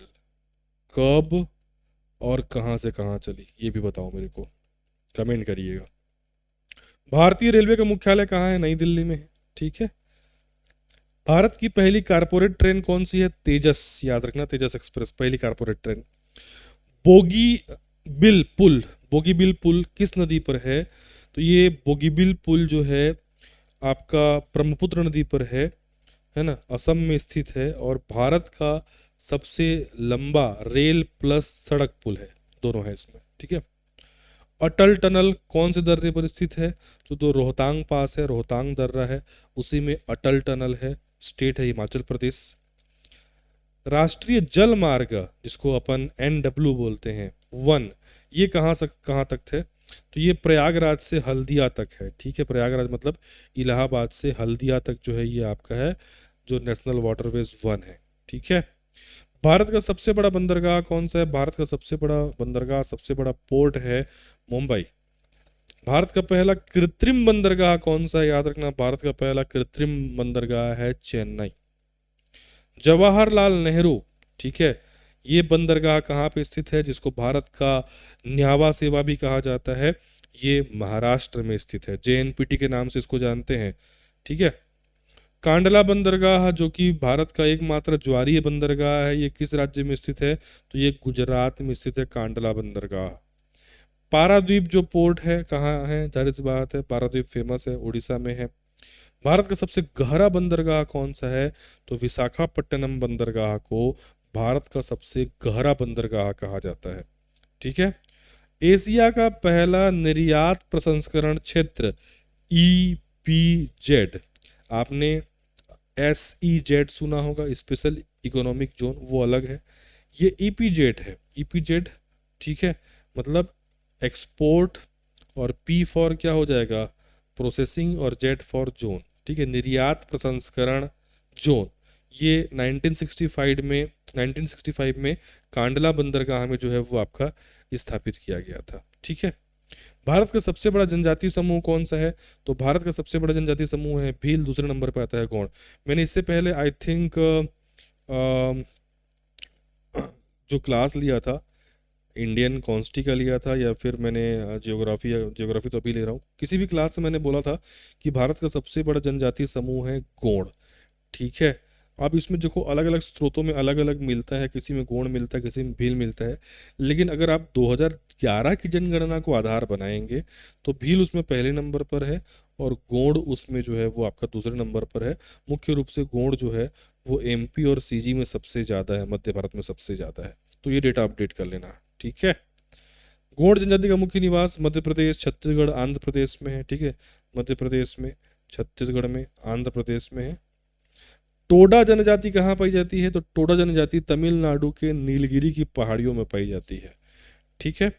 कब और कहाँ से कहाँ चली, ये भी बताओ मेरे को, कमेंट करिएगा। भारतीय रेलवे का मुख्यालय कहाँ है? नई दिल्ली में है। ठीक है। भारत की पहली कारपोरेट ट्रेन कौन सी है? तेजस, याद रखना, तेजस एक्सप्रेस पहली कारपोरेट ट्रेन। बोगी बिल पुल, बोगी बिल पुल किस नदी पर है? तो ये बोगी बिल पुल जो है आपका ब्रह्मपुत्र नदी पर है ना, असम में स्थित है और भारत का सबसे लंबा रेल प्लस सड़क पुल है, दोनों है इसमें। ठीक है। अटल टनल कौन से दर्रे पर स्थित है? जो तो रोहतांग पास है, रोहतांग दर्रा है, उसी में अटल टनल है, स्टेट है हिमाचल प्रदेश। राष्ट्रीय जल मार्ग जिसको अपन NW बोलते हैं, वन, ये कहाँ तक थे? तो ये प्रयागराज से हल्दिया तक है। ठीक है, प्रयागराज मतलब इलाहाबाद से हल्दिया तक जो है ये आपका है जो नेशनल वाटरवेज वन है। ठीक है। भारत का सबसे बड़ा बंदरगाह कौन सा है? भारत का सबसे बड़ा बंदरगाह, सबसे बड़ा पोर्ट है मुंबई। भारत का पहला कृत्रिम बंदरगाह कौन सा है? याद रखना, भारत का पहला कृत्रिम बंदरगाह है चेन्नई। जवाहरलाल नेहरू, ठीक है, ये बंदरगाह कहाँ पे स्थित है? जिसको भारत का न्यावा सेवा भी कहा जाता है, ये महाराष्ट्र में स्थित है। JNPT के नाम से इसको जानते हैं। ठीक है। कांडला बंदरगाह जो कि भारत का एकमात्र ज्वारीय बंदरगाह है, ये किस राज्य में स्थित है? तो ये गुजरात में स्थित है, कांडला बंदरगाह। पारादीप जो पोर्ट है कहाँ है? जाहिर सी बात है, पारादीप फेमस है, उड़ीसा में है। भारत का सबसे गहरा बंदरगाह कौन सा है? तो विशाखापट्टनम बंदरगाह को भारत का सबसे गहरा बंदरगाह कहा जाता है। ठीक है। एशिया का पहला निर्यात प्रसंस्करण क्षेत्र EPZ, आपने SEZ सुना होगा, स्पेशल इकोनॉमिक जोन, वो अलग है, ये EPZ है, EPZ। ठीक है, मतलब एक्सपोर्ट, और P फॉर क्या हो जाएगा? प्रोसेसिंग, और Z फॉर जोन। ठीक है, निर्यात प्रसंस्करण जोन, ये 1965 में कांडला बंदरगाह में जो है वो आपका स्थापित किया गया था। ठीक है। भारत का सबसे बड़ा जनजातीय समूह कौन सा है? तो भारत का सबसे बड़ा जनजातीय समूह है भील, दूसरे नंबर पर आता है गौड़। मैंने इससे पहले आई थिंक जो क्लास लिया था इंडियन कॉन्स्टी का लिया था, या फिर मैंने जियोग्राफी तो अभी ले रहा हूँ, किसी भी क्लास में मैंने बोला था कि भारत का सबसे बड़ा जनजातीय समूह है गौड़। ठीक है। अब इसमें देखो अलग अलग स्रोतों में अलग अलग मिलता है, किसी में गोंड मिलता है, किसी में भील मिलता है। लेकिन अगर आप 2011 की जनगणना को आधार बनाएंगे तो भील उसमें पहले नंबर पर है और गोंड उसमें जो है वो आपका दूसरे नंबर पर है। मुख्य रूप से गोंड जो है वो एमपी और सीजी में सबसे ज़्यादा है, मध्य भारत में सबसे ज़्यादा है। तो ये डेटा अपडेट कर लेना, ठीक है। गोंड जनजाति का मुख्य निवास मध्य प्रदेश, छत्तीसगढ़, आंध्र प्रदेश में है, ठीक है। मध्य प्रदेश में, छत्तीसगढ़ में, आंध्र प्रदेश में है। टोडा जनजाति कहाँ पाई जाती है? तो टोडा जनजाति तमिलनाडु के नीलगिरी की पहाड़ियों में पाई जाती है, ठीक है।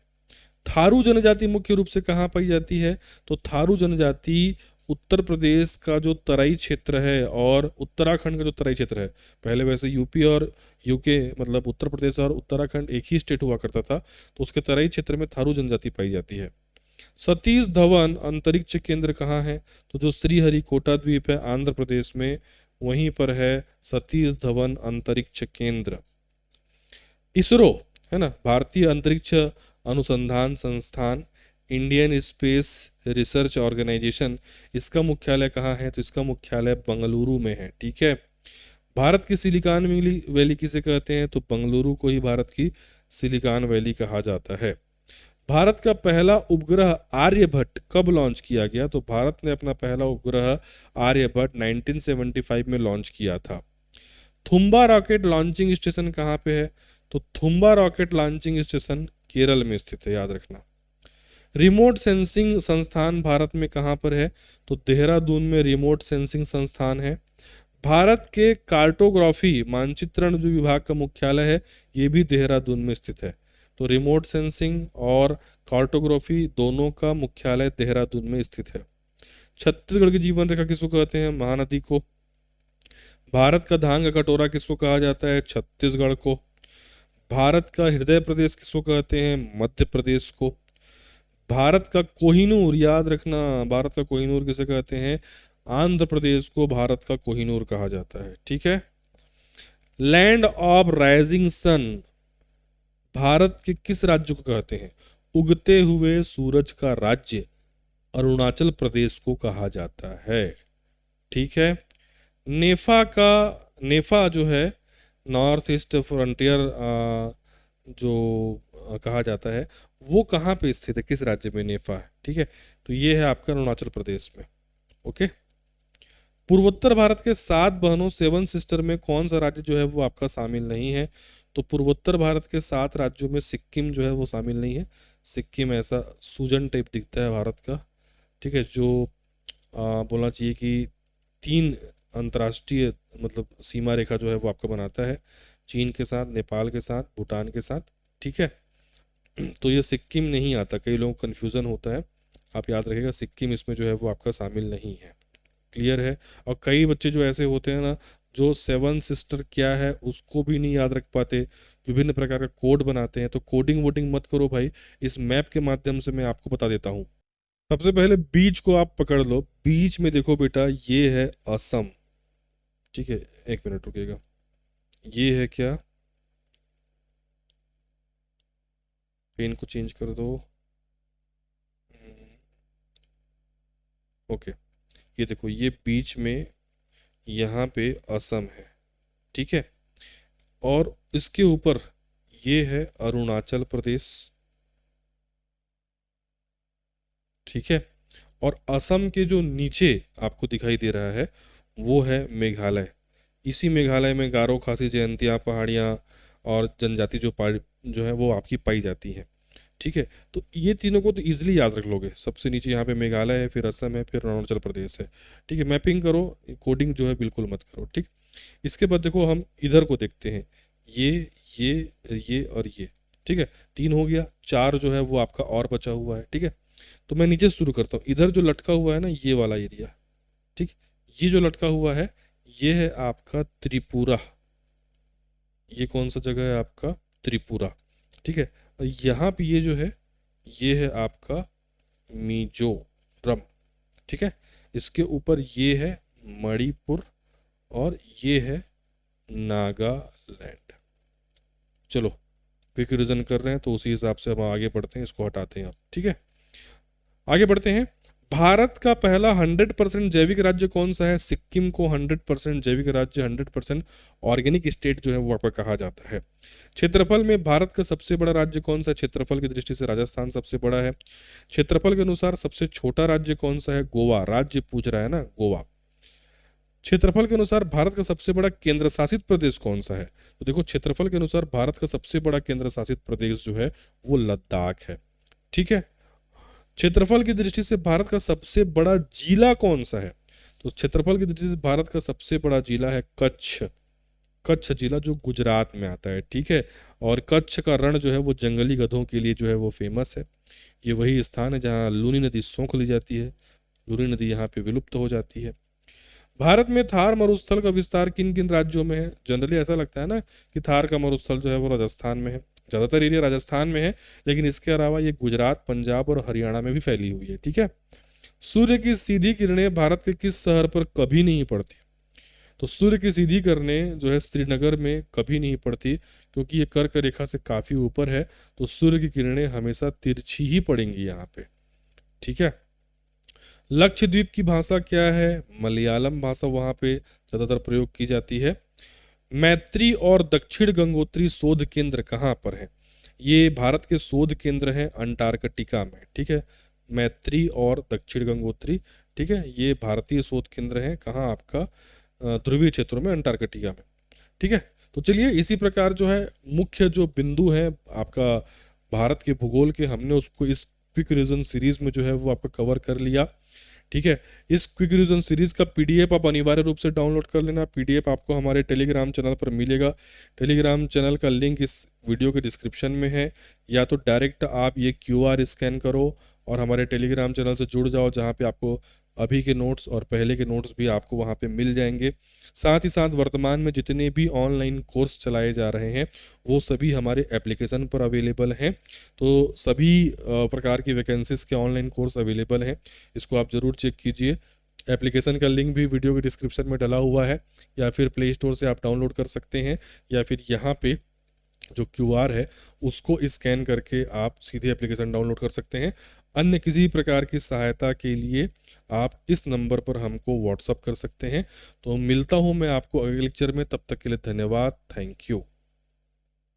थारू जनजाति मुख्य रूप से कहाँ पाई जाती है? तो थारू जनजाति उत्तर प्रदेश का जो तराई क्षेत्र है और उत्तराखंड का जो तराई क्षेत्र है, पहले वैसे यूपी और यूके मतलब उत्तर प्रदेश और उत्तराखंड एक ही स्टेट हुआ करता था, तो उसके तराई क्षेत्र में थारू जनजाति पाई जाती है। सतीश धवन अंतरिक्ष केंद्र कहाँ है? तो जो श्रीहरिकोटा द्वीप है आंध्र प्रदेश में, वहीं पर है सतीश धवन अंतरिक्ष केंद्र। इसरो है ना, भारतीय अंतरिक्ष अनुसंधान संस्थान, इंडियन स्पेस रिसर्च ऑर्गेनाइजेशन, इसका मुख्यालय कहाँ है? तो इसका मुख्यालय बंगलुरु में है, ठीक है। भारत की सिलिकॉन वैली वैली किसे कहते हैं? तो बंगलुरु को ही भारत की सिलिकॉन वैली कहा जाता है। भारत का पहला उपग्रह आर्यभट्ट कब लॉन्च किया गया? तो भारत ने अपना पहला उपग्रह आर्यभट्ट 1975 में लॉन्च किया था। थुम्बा रॉकेट लॉन्चिंग स्टेशन कहाँ पे है? तो Thumba rocket launching station Kerala में स्थित है, याद रखना। रिमोट सेंसिंग संस्थान भारत में कहाँ पर है? तो देहरादून में रिमोट सेंसिंग संस्थान है। भारत के कार्टोग्राफी मानचित्रण जो विभाग का मुख्यालय है, ये भी देहरादून में स्थित है। तो रिमोट सेंसिंग और कार्टोग्राफी दोनों का मुख्यालय देहरादून में स्थित है। छत्तीसगढ़ की जीवन रेखा किसको कहते हैं? महानदी को। भारत का धान का कटोरा किसको कहा जाता है? छत्तीसगढ़ को। भारत का हृदय प्रदेश किसको कहते हैं? मध्य प्रदेश को। भारत का कोहिनूर, याद रखना, भारत का कोहिनूर किसे कहते हैं? आंध्र प्रदेश को भारत का कोहिनूर कहा जाता है, ठीक है। Land of rising sun Bharat के किस राज्य को कहते हैं? उगते हुए सूरज का राज्य अरुणाचल प्रदेश को कहा जाता है, ठीक है। नेफा जो है नॉर्थ ईस्ट फ्रंटियर जो कहा जाता है, वो कहाँ पे स्थित है, किस राज्य में नेफा है, ठीक है। तो ये है आपका अरुणाचल प्रदेश में, ओके। पूर्वोत्तर भारत के 7 बहनों 7 सिस्टर में कौन सा राज्य जो है वो आपका शामिल नहीं है? तो पूर्वोत्तर भारत के 7 राज्यों में सिक्किम जो है वो शामिल नहीं है। सिक्किम ऐसा सूजन टाइप दिखता है भारत का, ठीक है, जो बोलना चाहिए कि 3 अंतर्राष्ट्रीय मतलब सीमा रेखा जो है वो आपका बनाता है, चीन के साथ, नेपाल के साथ, भूटान के साथ, ठीक है। तो ये सिक्किम नहीं आता, कई लोगों को कन्फ्यूज़न होता है, आप याद रखिएगा सिक्किम इसमें जो है वो आपका शामिल नहीं है, क्लियर है। और कई बच्चे जो ऐसे होते हैं ना, जो 7 सिस्टर क्या है उसको भी नहीं याद रख पाते, विभिन्न प्रकार का कोड बनाते हैं। तो कोडिंग वोडिंग मत करो भाई, इस मैप के माध्यम से मैं आपको बता देता हूँ। सबसे पहले बीच को आप पकड़ लो, बीच में देखो बेटा ये है असम, ठीक है। एक मिनट रुकिएगा, ये है क्या, पेन को चेंज कर दो, ओके। ये देखो ये बीच में यहाँ पे असम है, ठीक है। और इसके ऊपर ये है अरुणाचल प्रदेश, ठीक है। और असम के जो नीचे आपको दिखाई दे रहा है वो है मेघालय। इसी मेघालय में गारो खासी जयंतिया पहाड़ियाँ और जनजाति जो है वो आपकी पाई जाती हैं, ठीक है। तो ये तीनों को तो ईजिली याद रख लोगे। सबसे नीचे यहाँ पे मेघालय है, फिर असम है, फिर अरुणाचल प्रदेश है, ठीक है। मैपिंग करो, कोडिंग जो है बिल्कुल मत करो, ठीक। इसके बाद देखो हम इधर को देखते हैं, ये ये ये और ये, ठीक है। 3 हो गया, 4 जो है वो आपका और बचा हुआ है, ठीक है। तो मैं नीचे से शुरू करता हूँ, इधर जो लटका हुआ है ना ये वाला एरिया, ठीक। ये जो लटका हुआ है ये है आपका त्रिपुरा, ये कौन सा जगह है आपका? त्रिपुरा, ठीक है। और यहाँ पे ये जो है ये है आपका मिजोरम, ठीक है। इसके ऊपर ये है मणिपुर और ये है नागालैंड। चलो क्विक रिवीजन कर रहे हैं तो उसी हिसाब से हम आगे बढ़ते हैं, इसको हटाते हैं अब, ठीक है। आगे बढ़ते हैं। भारत का पहला 100% जैविक राज्य कौन सा है? सिक्किम को 100% जैविक राज्य, 100% ऑर्गेनिक स्टेट जो है वो आपका कहा जाता है। क्षेत्रफल में भारत का सबसे बड़ा राज्य कौन सा है? क्षेत्रफल की दृष्टि से राजस्थान सबसे बड़ा है। क्षेत्रफल के अनुसार सबसे छोटा राज्य कौन सा है? गोवा। राज्य पूछ रहा है ना, गोवा। क्षेत्रफल के अनुसार भारत का सबसे बड़ा केंद्र शासित प्रदेश कौन सा है? तो देखो, क्षेत्रफल के अनुसार भारत का सबसे बड़ा केंद्र शासित प्रदेश जो है वो लद्दाख है। ठीक है। क्षेत्रफल की दृष्टि से भारत का सबसे बड़ा जिला कौन सा है? तो क्षेत्रफल की दृष्टि से भारत का सबसे बड़ा जिला है कच्छ। कच्छ जिला जो गुजरात में आता है। ठीक है। और कच्छ का रण जो है वो जंगली गधों के लिए जो है वो फेमस है। ये वही स्थान है जहाँ लूनी नदी सोख ली जाती है। लूनी नदी यहाँ पे विलुप्त हो जाती है। भारत में थार मरुस्थल का विस्तार किन किन राज्यों में है? जनरली ऐसा लगता है ना कि थार का मरुस्थल जो है वो राजस्थान में है, ज़्यादातर एरिया राजस्थान में है, लेकिन इसके अलावा ये गुजरात, पंजाब और हरियाणा में भी फैली हुई है। ठीक है। सूर्य की सीधी किरणें भारत के किस शहर पर कभी नहीं पड़ती? तो सूर्य की सीधी किरणें जो है श्रीनगर में कभी नहीं पड़ती, क्योंकि ये कर्क रेखा से काफ़ी ऊपर है, तो सूर्य की किरणें हमेशा तिरछी ही पड़ेंगी यहाँ पे। ठीक है। लक्षद्वीप की भाषा क्या है? मलयालम भाषा वहाँ पे ज़्यादातर प्रयोग की जाती है। मैत्री और दक्षिण गंगोत्री शोध केंद्र कहाँ पर है? ये भारत के शोध केंद्र हैं अंटार्कटिका में। ठीक है। मैत्री और दक्षिण गंगोत्री, ठीक है, ये भारतीय शोध केंद्र हैं कहाँ? आपका ध्रुवीय क्षेत्रों में, अंटार्कटिका में। ठीक है। तो चलिए, इसी प्रकार जो है मुख्य जो बिंदु है आपका भारत के भूगोल के, हमने उसको इस क्विक रिवीजन सीरीज में जो है वो आपका कवर कर लिया। ठीक है। इस क्विक रिवीजन सीरीज का पीडीएफ आप अनिवार्य रूप से डाउनलोड कर लेना। पीडीएफ आपको हमारे टेलीग्राम चैनल पर मिलेगा। टेलीग्राम चैनल का लिंक इस वीडियो के डिस्क्रिप्शन में है, या तो डायरेक्ट आप ये क्यूआर स्कैन करो और हमारे टेलीग्राम चैनल से जुड़ जाओ, जहाँ पे आपको अभी के नोट्स और पहले के नोट्स भी आपको वहाँ पे मिल जाएंगे। साथ ही साथ वर्तमान में जितने भी ऑनलाइन कोर्स चलाए जा रहे हैं वो सभी हमारे एप्लीकेशन पर अवेलेबल हैं। तो सभी प्रकार की वैकेंसीज के ऑनलाइन कोर्स अवेलेबल हैं, इसको आप ज़रूर चेक कीजिए। एप्लीकेशन का लिंक भी वीडियो के डिस्क्रिप्शन में डला हुआ है, या फिर प्ले स्टोर से आप डाउनलोड कर सकते हैं, या फिर यहाँ पे जो क्यूआर है उसको स्कैन करके आप सीधे एप्लीकेशन डाउनलोड कर सकते हैं। अन्य किसी प्रकार की सहायता के लिए आप इस नंबर पर हमको व्हाट्सअप कर सकते हैं। तो मिलता हूँ मैं आपको अगले लेक्चर में, तब तक के लिए धन्यवाद। Thank you.